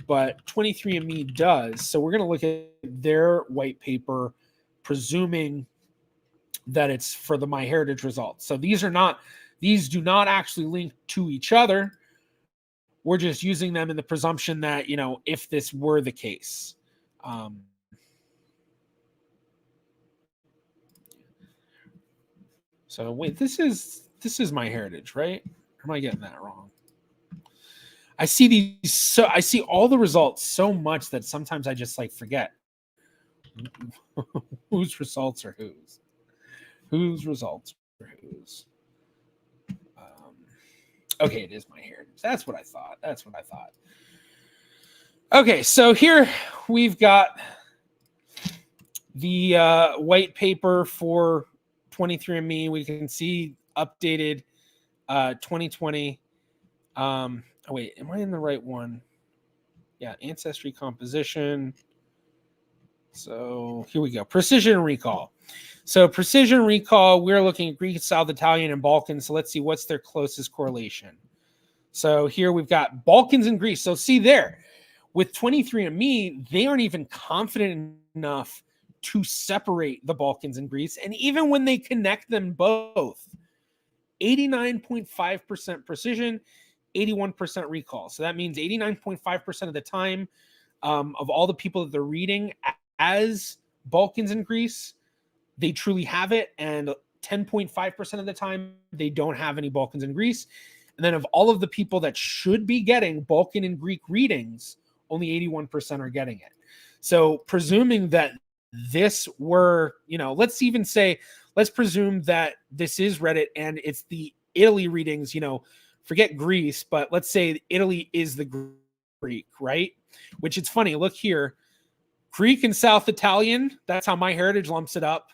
but 23andMe does. So we're going to look at their white paper, presuming that it's for the MyHeritage results. So these do not actually link to each other. We're just using them in the presumption that, if this were the case. So wait, this is MyHeritage, right? Or am I getting that wrong? I see all the results so much that sometimes I just forget whose results are whose. Whose results are whose. Okay, it is MyHeritage. That's what I thought. Okay, so here we've got the white paper for 23andMe. We can see updated 2020. Wait, am I in the right one? Yeah, ancestry composition. So here we go. Precision and recall. So precision recall, we're looking at Greek, South Italian, and Balkans. So let's see what's their closest correlation. So here we've got Balkans and Greece. So see there, with 23andMe, they aren't even confident enough to separate the Balkans and Greece. And even when they connect them both, 89.5% precision, 81% recall. So that means 89.5% of the time of all the people that they're reading as Balkans and Greece, they truly have it. And 10.5% of the time, they don't have any Balkans and Greece. And then of all of the people that should be getting Balkan and Greek readings, only 81% are getting it. So presuming that this were, let's presume that this is Reddit and it's the Italy readings, forget Greece, but let's say Italy is the Greek, right? Which it's funny, look here, Greek and South Italian, that's how MyHeritage lumps it up.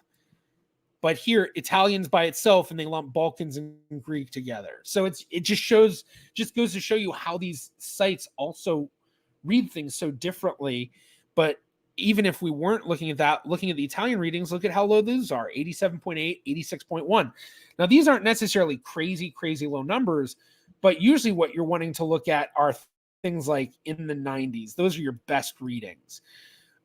But here, Italian's by itself, and they lump Balkans and Greek together. So it just goes to show you how these sites also read things so differently. But even if we weren't looking at that, looking at the Italian readings, look at how low those are, 87.8, 86.1. Now, these aren't necessarily crazy low numbers, but usually what you're wanting to look at are things like in the 90s. Those are your best readings.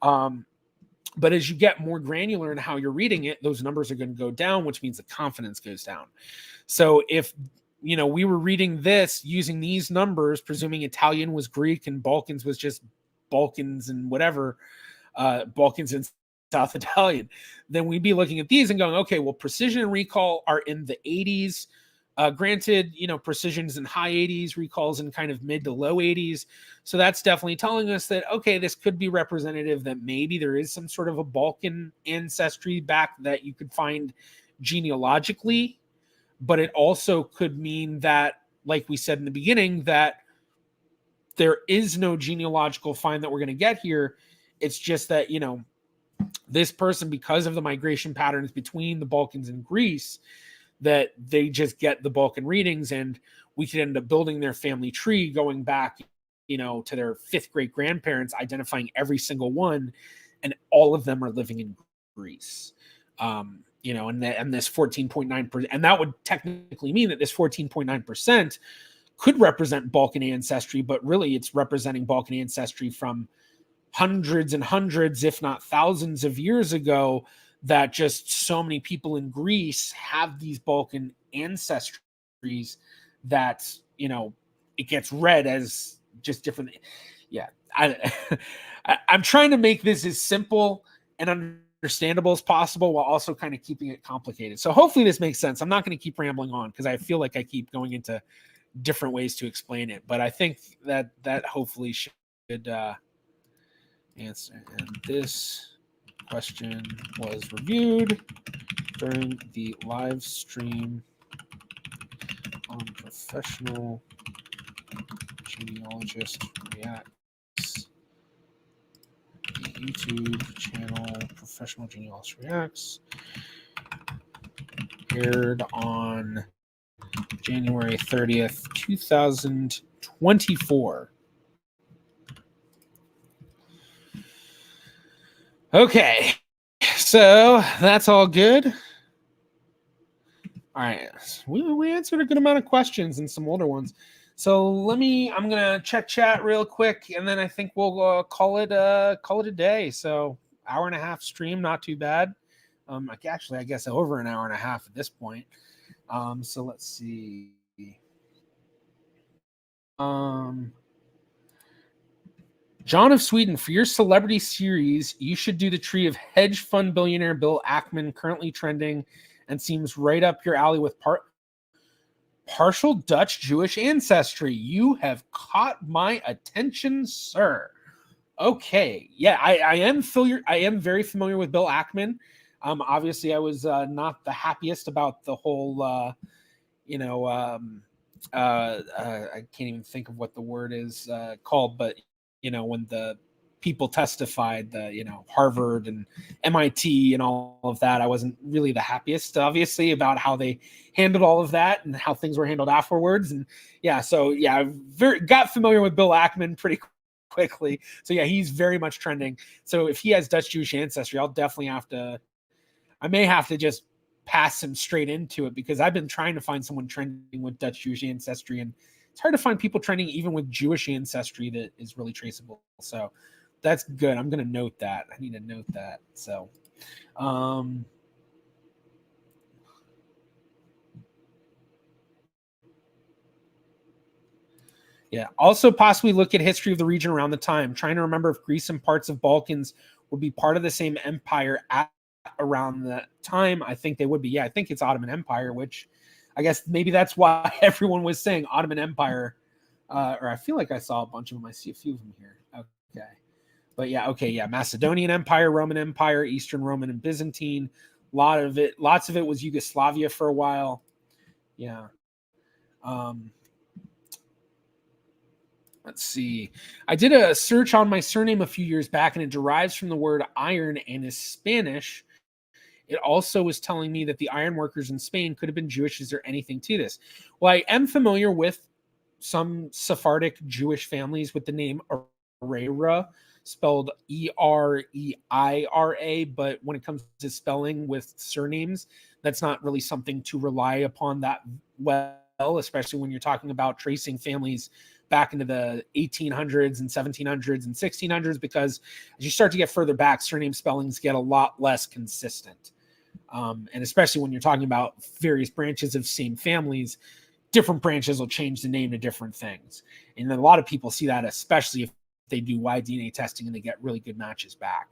But as you get more granular in how you're reading it, those numbers are going to go down, which means the confidence goes down. So if, we were reading this using these numbers, presuming Italian was Greek and Balkans was just Balkans and whatever, Balkans and South Italian, then we'd be looking at these and going, okay, well, precision and recall are in the 80s. Granted, precision's in high 80s, recalls in kind of mid to low 80s. So that's definitely telling us that, okay, this could be representative, that maybe there is some sort of a Balkan ancestry back that you could find genealogically. But it also could mean that, like we said in the beginning, that there is no genealogical find that we're going to get here. It's just that, this person, because of the migration patterns between the Balkans and Greece, that they just get the Balkan readings, and we could end up building their family tree going back, to their fifth great grandparents, identifying every single one, and all of them are living in Greece. And this 14.9%, and that would technically mean that this 14.9% could represent Balkan ancestry, but really it's representing Balkan ancestry from hundreds and hundreds, if not thousands of years ago, that just so many people in Greece have these Balkan ancestries that, it gets read as just different. Yeah. I'm trying to make this as simple and understandable as possible while also kind of keeping it complicated. So hopefully this makes sense. I'm not going to keep rambling on because I feel like I keep going into different ways to explain it, but I think that hopefully should answer. And this question was reviewed during the live stream on Professional Genealogist Reacts, the YouTube channel Professional Genealogist Reacts, aired on January 30th, 2024. Okay, so that's all good. All right, we answered a good amount of questions and some older ones. So I'm gonna check chat real quick, and then I think we'll call it a day. So hour and a half stream, not too bad. Actually, I guess over an hour and a half at this point. So let's see. John of Sweden, for your celebrity series, you should do the tree of hedge fund billionaire Bill Ackman, currently trending and seems right up your alley with partial Dutch Jewish ancestry. You have caught my attention, sir. Okay. Yeah, I am very familiar with Bill Ackman. Obviously, I was not the happiest about the whole, I can't even think of what the word is called, but when the people testified, Harvard and MIT and all of that, I wasn't really the happiest, obviously, about how they handled all of that and how things were handled afterwards. And I got familiar with Bill Ackman pretty quickly. So yeah, he's very much trending. So if he has Dutch Jewish ancestry, I may have to just pass him straight into it, because I've been trying to find someone trending with Dutch Jewish ancestry, and it's hard to find people trending even with Jewish ancestry that is really traceable. So that's good. I'm going to note that. I need to note that. So, yeah. Also possibly look at history of the region around the time, trying to remember if Greece and parts of Balkans would be part of the same empire at around that time. I think they would be. Yeah, I think it's Ottoman Empire, which I guess maybe that's why everyone was saying Ottoman Empire. Or I feel like I saw a bunch of them. I see a few of them here. Okay. But yeah, okay, yeah. Macedonian Empire, Roman Empire, Eastern Roman and Byzantine. Lots of it was Yugoslavia for a while. Yeah. Let's see. I did a search on my surname a few years back, and it derives from the word iron and is Spanish. It also was telling me that the iron workers in Spain could have been Jewish. Is there anything to this? Well, I am familiar with some Sephardic Jewish families with the name Arera. spelled Ereira, but when it comes to spelling with surnames, that's not really something to rely upon that well, especially when you're talking about tracing families back into the 1800s and 1700s and 1600s, because as you start to get further back, surname spellings get a lot less consistent. And especially when you're talking about various branches of same families, different branches will change the name to different things. And then a lot of people see that, especially if they do Y-DNA testing and they get really good matches back.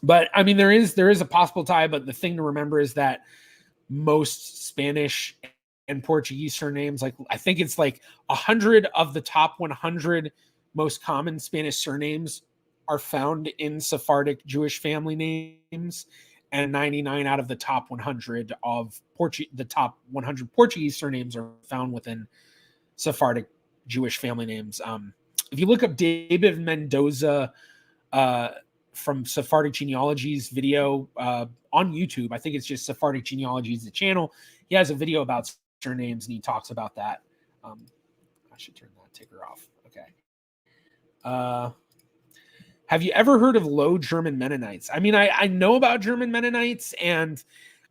But I mean, there is a possible tie, but the thing to remember is that most Spanish and Portuguese surnames, like I think it's like 100 of the top 100 most common Spanish surnames are found in Sephardic Jewish family names, and 99 out of the top 100 of the top 100 Portuguese surnames are found within Sephardic Jewish family names. If you look up David Mendoza from Sephardic Genealogy's video on YouTube, I think it's just Sephardic Genealogy's the channel. He has a video about surnames and he talks about that. I should turn that ticker off. Okay. Have you ever heard of Low German Mennonites? I mean, I know about German Mennonites, and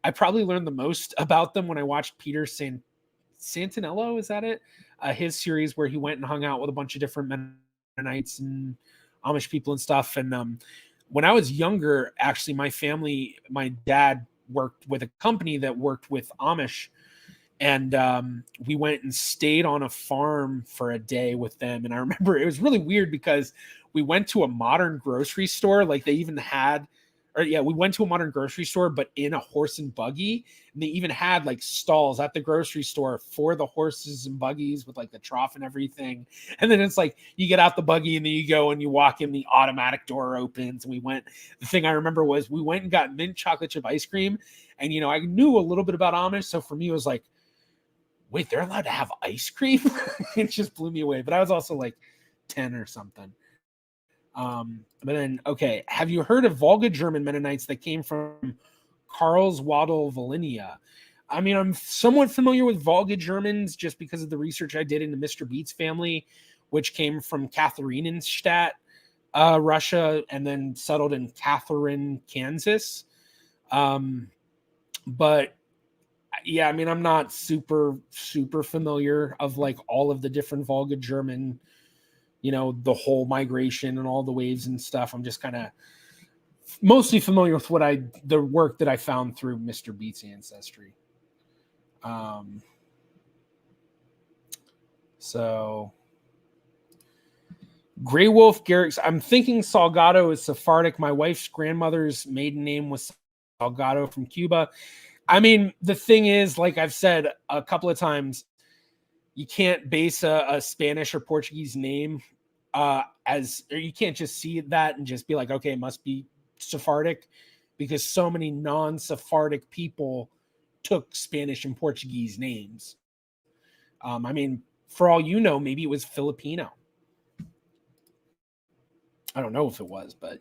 I probably learned the most about them when I watched Peter Santinello, is that it? His series where he went and hung out with a bunch of different Mennonites and Amish people and stuff. And when I was younger, actually, my dad worked with a company that worked with Amish, and we went and stayed on a farm for a day with them. And I remember it was really weird because we went to a modern grocery store, like they even had, we went to a modern grocery store, but in a horse and buggy. And they even had like stalls at the grocery store for the horses and buggies with like the trough and everything. And then it's like, you get out the buggy and then you go and you walk in, the automatic door opens. And the thing I remember was we went and got mint chocolate chip ice cream. And, I knew a little bit about Amish. So for me, it was like, wait, they're allowed to have ice cream? It just blew me away. But I was also like 10 or something. But then, okay, have you heard of Volga German Mennonites that came from Karlswadel, Volhynia? I mean, I'm somewhat familiar with Volga Germans just because of the research I did into Mr. Beats family, which came from Katharinenstadt, Russia, and then settled in Catherine, Kansas. But yeah, I mean, I'm not super familiar of like all of the different Volga German, the whole migration and all the waves and stuff. I'm just kind of mostly familiar with the work that I found through Mr. Beats Ancestry. So Grey Wolf Garrick's, I'm thinking Salgado is Sephardic. My wife's grandmother's maiden name was Salgado from Cuba. I mean, the thing is, like I've said a couple of times, you can't base a Spanish or Portuguese name or you can't just see that and just be like, okay, it must be Sephardic, because so many non-Sephardic people took Spanish and Portuguese names. I mean, for all you know, maybe it was Filipino. I don't know if it was, but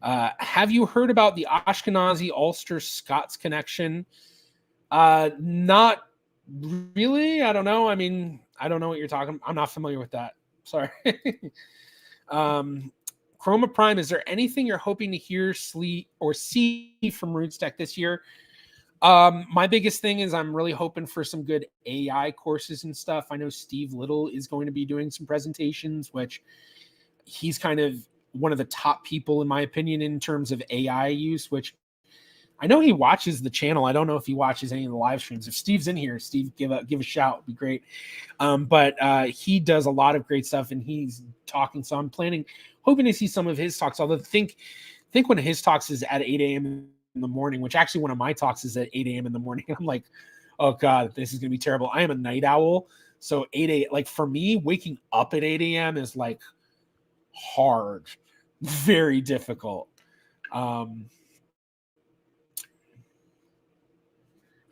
have you heard about the Ashkenazi Ulster Scots connection? Not really. I don't know. I mean, I don't know what you're talking. I'm not familiar with that. Sorry. Chroma Prime, is there anything you're hoping to hear, see from Roots Tech this year? My biggest thing is I'm really hoping for some good AI courses and stuff. I know Steve Little is going to be doing some presentations, which he's kind of one of the top people, in my opinion, in terms of AI use, which I know he watches the channel. I don't know if he watches any of the live streams. If Steve's in here, Steve, give a shout. It'd be great. But he does a lot of great stuff, and he's talking. So I'm hoping to see some of his talks. Although think one of his talks is at 8 a.m. in the morning, which actually one of my talks is at 8 a.m. in the morning. I'm like, oh God, this is going to be terrible. I am a night owl. So 8 a.m., like for me, waking up at 8 a.m. is like hard, very difficult.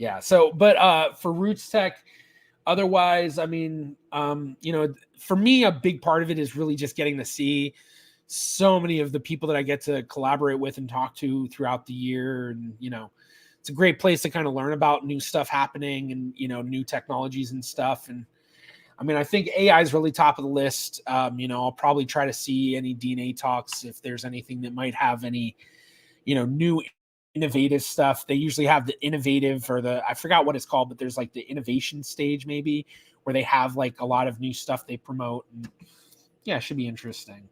Yeah. So, but for Roots Tech, otherwise, I mean, for me, a big part of it is really just getting to see so many of the people that I get to collaborate with and talk to throughout the year. And, it's a great place to kind of learn about new stuff happening and, new technologies and stuff. And I mean, I think AI is really top of the list. I'll probably try to see any DNA talks if there's anything that might have any, new innovative stuff. They usually have the innovative or I forgot what it's called, but there's like the innovation stage maybe where they have like a lot of new stuff they promote. And yeah, it should be interesting.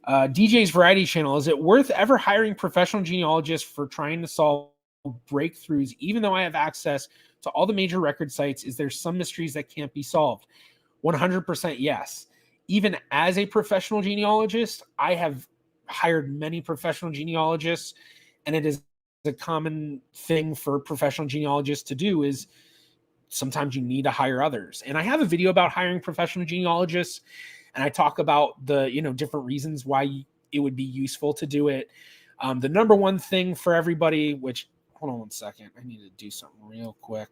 DJ's Variety Channel, is it worth ever hiring professional genealogists for trying to solve breakthroughs, even though I have access to all the major record sites? Is there some mysteries that can't be solved? 100% yes. Even as a professional genealogist, I have hired many professional genealogists, and it is a common thing for professional genealogists to do is sometimes you need to hire others. And I have a video about hiring professional genealogists, and I talk about the, different reasons why it would be useful to do it. The number one thing for everybody, which, hold on one second, I need to do something real quick.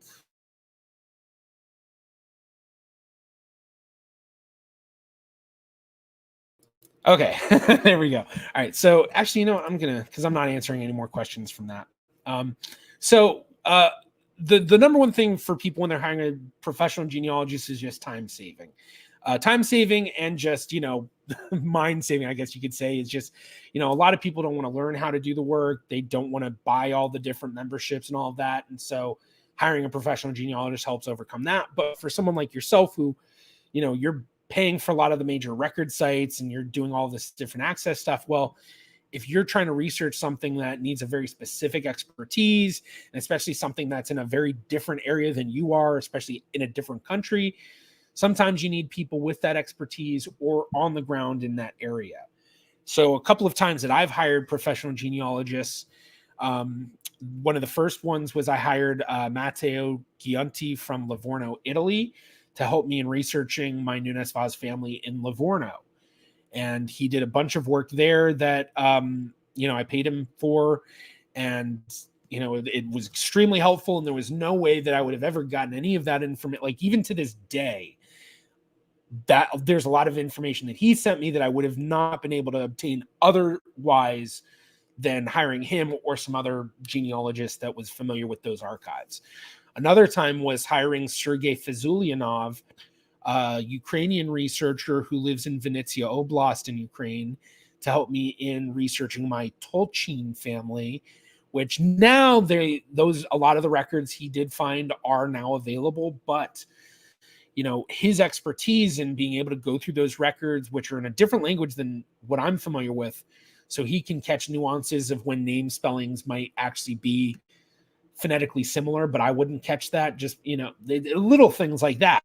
Okay, there we go. All right, so actually, because I'm not answering any more questions from that. The number one thing for people when they're hiring a professional genealogist is just time saving. Time saving and just, mind saving, I guess you could say, is just, a lot of people don't want to learn how to do the work. They don't want to buy all the different memberships and all of that. And so hiring a professional genealogist helps overcome that. But for someone like yourself who, you're paying for a lot of the major record sites and you're doing all this different access stuff, well, if you're trying to research something that needs a very specific expertise, and especially something that's in a very different area than you are, especially in a different country, sometimes you need people with that expertise or on the ground in that area. So a couple of times that I've hired professional genealogists, one of the first ones was I hired Matteo Giunti from Livorno, Italy, to help me in researching my Nunes Vaz family in Livorno. And he did a bunch of work there that, I paid him for. And, it was extremely helpful. And there was no way that I would have ever gotten any of that information. Like, even to this day, that there's a lot of information that he sent me that I would have not been able to obtain otherwise than hiring him or some other genealogist that was familiar with those archives. Another time was hiring Sergei Fazulyanov, a Ukrainian researcher who lives in Vinnytsia Oblast in Ukraine, to help me in researching my Tolchin family, which now a lot of the records he did find are now available, but his expertise in being able to go through those records, which are in a different language than what I'm familiar with, so he can catch nuances of when name spellings might actually be phonetically similar, but I wouldn't catch that, just, little things like that.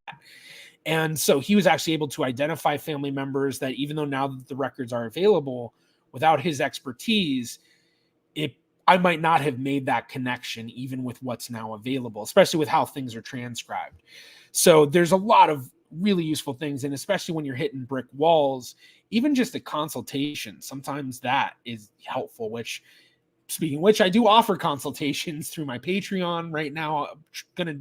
And so he was actually able to identify family members that, even though now that the records are available, without his expertise, I might not have made that connection, even with what's now available, especially with how things are transcribed. So there's a lot of really useful things. And especially when you're hitting brick walls, even just a consultation, sometimes that is helpful, speaking of which, I do offer consultations through my Patreon right now. I'm going to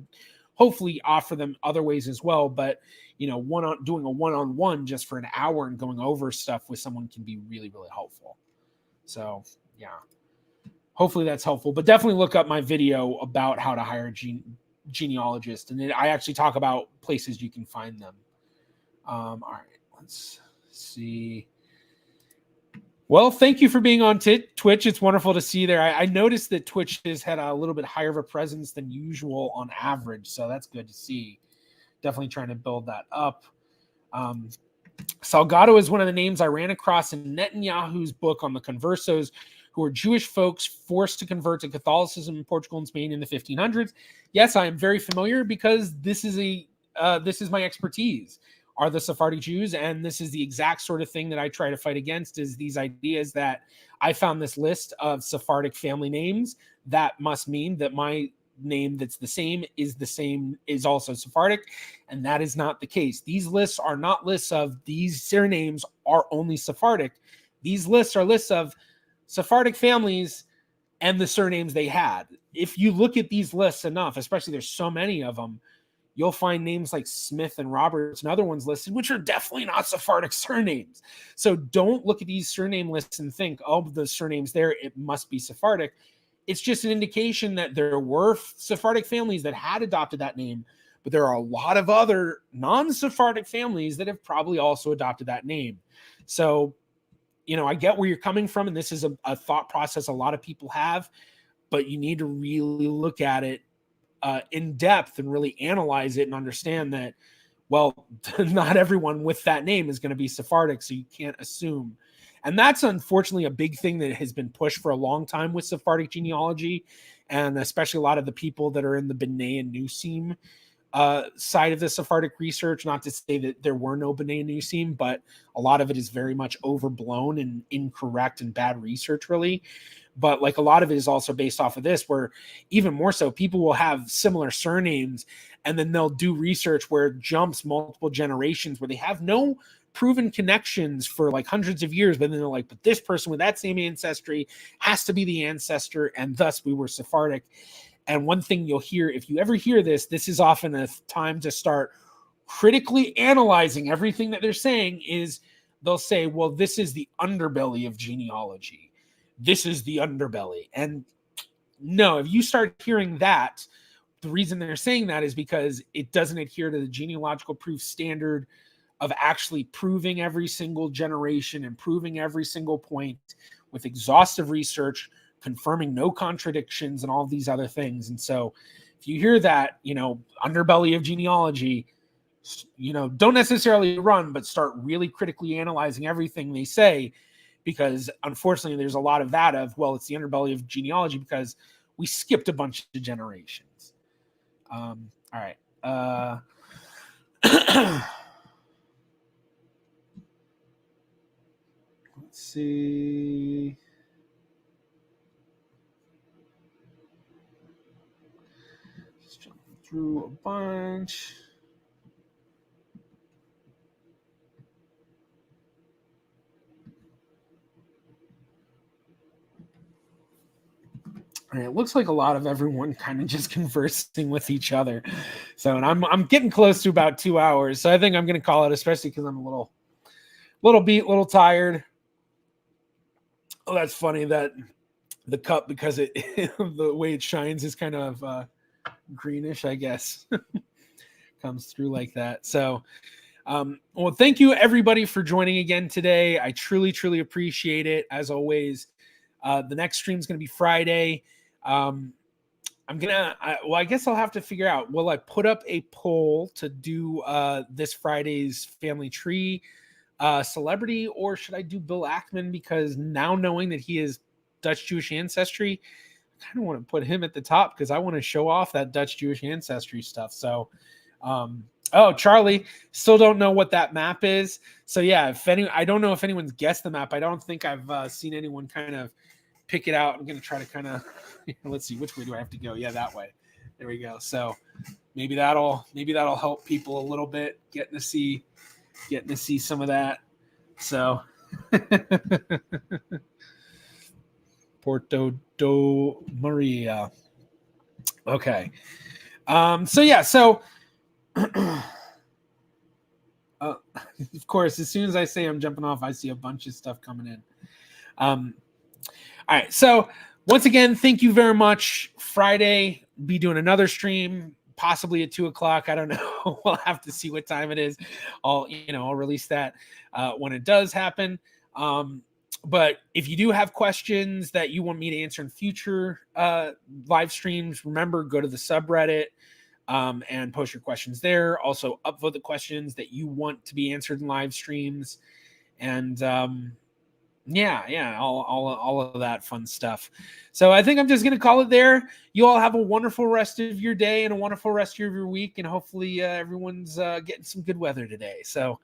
hopefully offer them other ways as well. But, doing a one-on-one just for an hour and going over stuff with someone can be really, really helpful. So, yeah. Hopefully that's helpful, but definitely look up my video about how to hire a genealogist. And I actually talk about places you can find them. All right, let's see. Well, thank you for being on Twitch. It's wonderful to see you there. I noticed that Twitch has had a little bit higher of a presence than usual on average, so that's good to see. Definitely trying to build that up. Salgado is one of the names I ran across in Netanyahu's book on the conversos, who are Jewish folks forced to convert to Catholicism in Portugal and Spain in the 1500s. Yes, I am very familiar because this is my expertise, are the Sephardic Jews, and this is the exact sort of thing that I try to fight against, is these ideas that I found this list of Sephardic family names. That must mean that my name that's the same is also Sephardic, and that is not the case. These lists are not lists of these surnames are only Sephardic. These lists are lists of Sephardic families and the surnames they had. If you look at these lists enough, especially there's so many of them, you'll find names like Smith and Roberts and other ones listed, which are definitely not Sephardic surnames. So don't look at these surname lists and think, oh, the surname's there, it must be Sephardic. It's just an indication that there were Sephardic families that had adopted that name, but there are a lot of other non-Sephardic families that have probably also adopted that name. So, I get where you're coming from, and this is a thought process a lot of people have, but you need to really look at it in depth and really analyze it and understand that, well, not everyone with that name is going to be Sephardic, so you can't assume. And that's unfortunately a big thing that has been pushed for a long time with Sephardic genealogy, and especially a lot of the people that are in the B'nai and Nusim side of the Sephardic research. Not to say that there were no B'nai and Nusim, but a lot of it is very much overblown and incorrect and bad research, really. But like a lot of it is also based off of this, where even more so, people will have similar surnames and then they'll do research where it jumps multiple generations where they have no proven connections for like hundreds of years. But then they're like, but this person with that same ancestry has to be the ancestor, and thus we were Sephardic. And one thing you'll hear, if you ever hear this, this is often a time to start critically analyzing everything that they're saying, is they'll say, well, this is the underbelly of genealogy. This is the underbelly. And no, if you start hearing that, the reason they're saying that is because it doesn't adhere to the genealogical proof standard of actually proving every single generation and proving every single point with exhaustive research, confirming no contradictions and all these other things. And so if you hear that, underbelly of genealogy, don't necessarily run, but start really critically analyzing everything they say, because unfortunately there's a lot of that of, well, it's the underbelly of genealogy because we skipped a bunch of generations. All right. Let's see. Just jump through a bunch. And it looks like a lot of everyone kind of just conversing with each other. So, and I'm getting close to about 2 hours. So I think I'm going to call it, especially because I'm a little beat, a little tired. Oh, that's funny that the cup, because it the way it shines is kind of greenish, I guess. Comes through like that. So, well, thank you everybody for joining again today. I truly, truly appreciate it. As always, the next stream is going to be Friday. I guess I'll have to figure out, will I put up a poll to do this Friday's family tree celebrity, or should I do Bill Ackman? Because now knowing that he is Dutch Jewish ancestry, I kind of want to put him at the top because I want to show off that Dutch Jewish ancestry stuff. So, Charlie, still don't know what that map is. So yeah, I don't know if anyone's guessed the map. I don't think I've seen anyone kind of pick it out. I'm going to try to kind of, let's see, which way do I have to go? Yeah, that way. There we go. So maybe that'll help people a little bit getting to see some of that. So Porto do Maria. Okay. So of course, as soon as I say I'm jumping off, I see a bunch of stuff coming in. All right. So once again, thank you very much. Friday, be doing another stream, possibly at 2:00. I don't know. We'll have to see what time it is. I'll release that when it does happen. But if you do have questions that you want me to answer in future live streams, remember, go to the subreddit and post your questions there. Also upvote the questions that you want to be answered in live streams. And all of that fun stuff. So I think I'm just going to call it there. You all have a wonderful rest of your day and a wonderful rest of your week. And hopefully everyone's getting some good weather today. So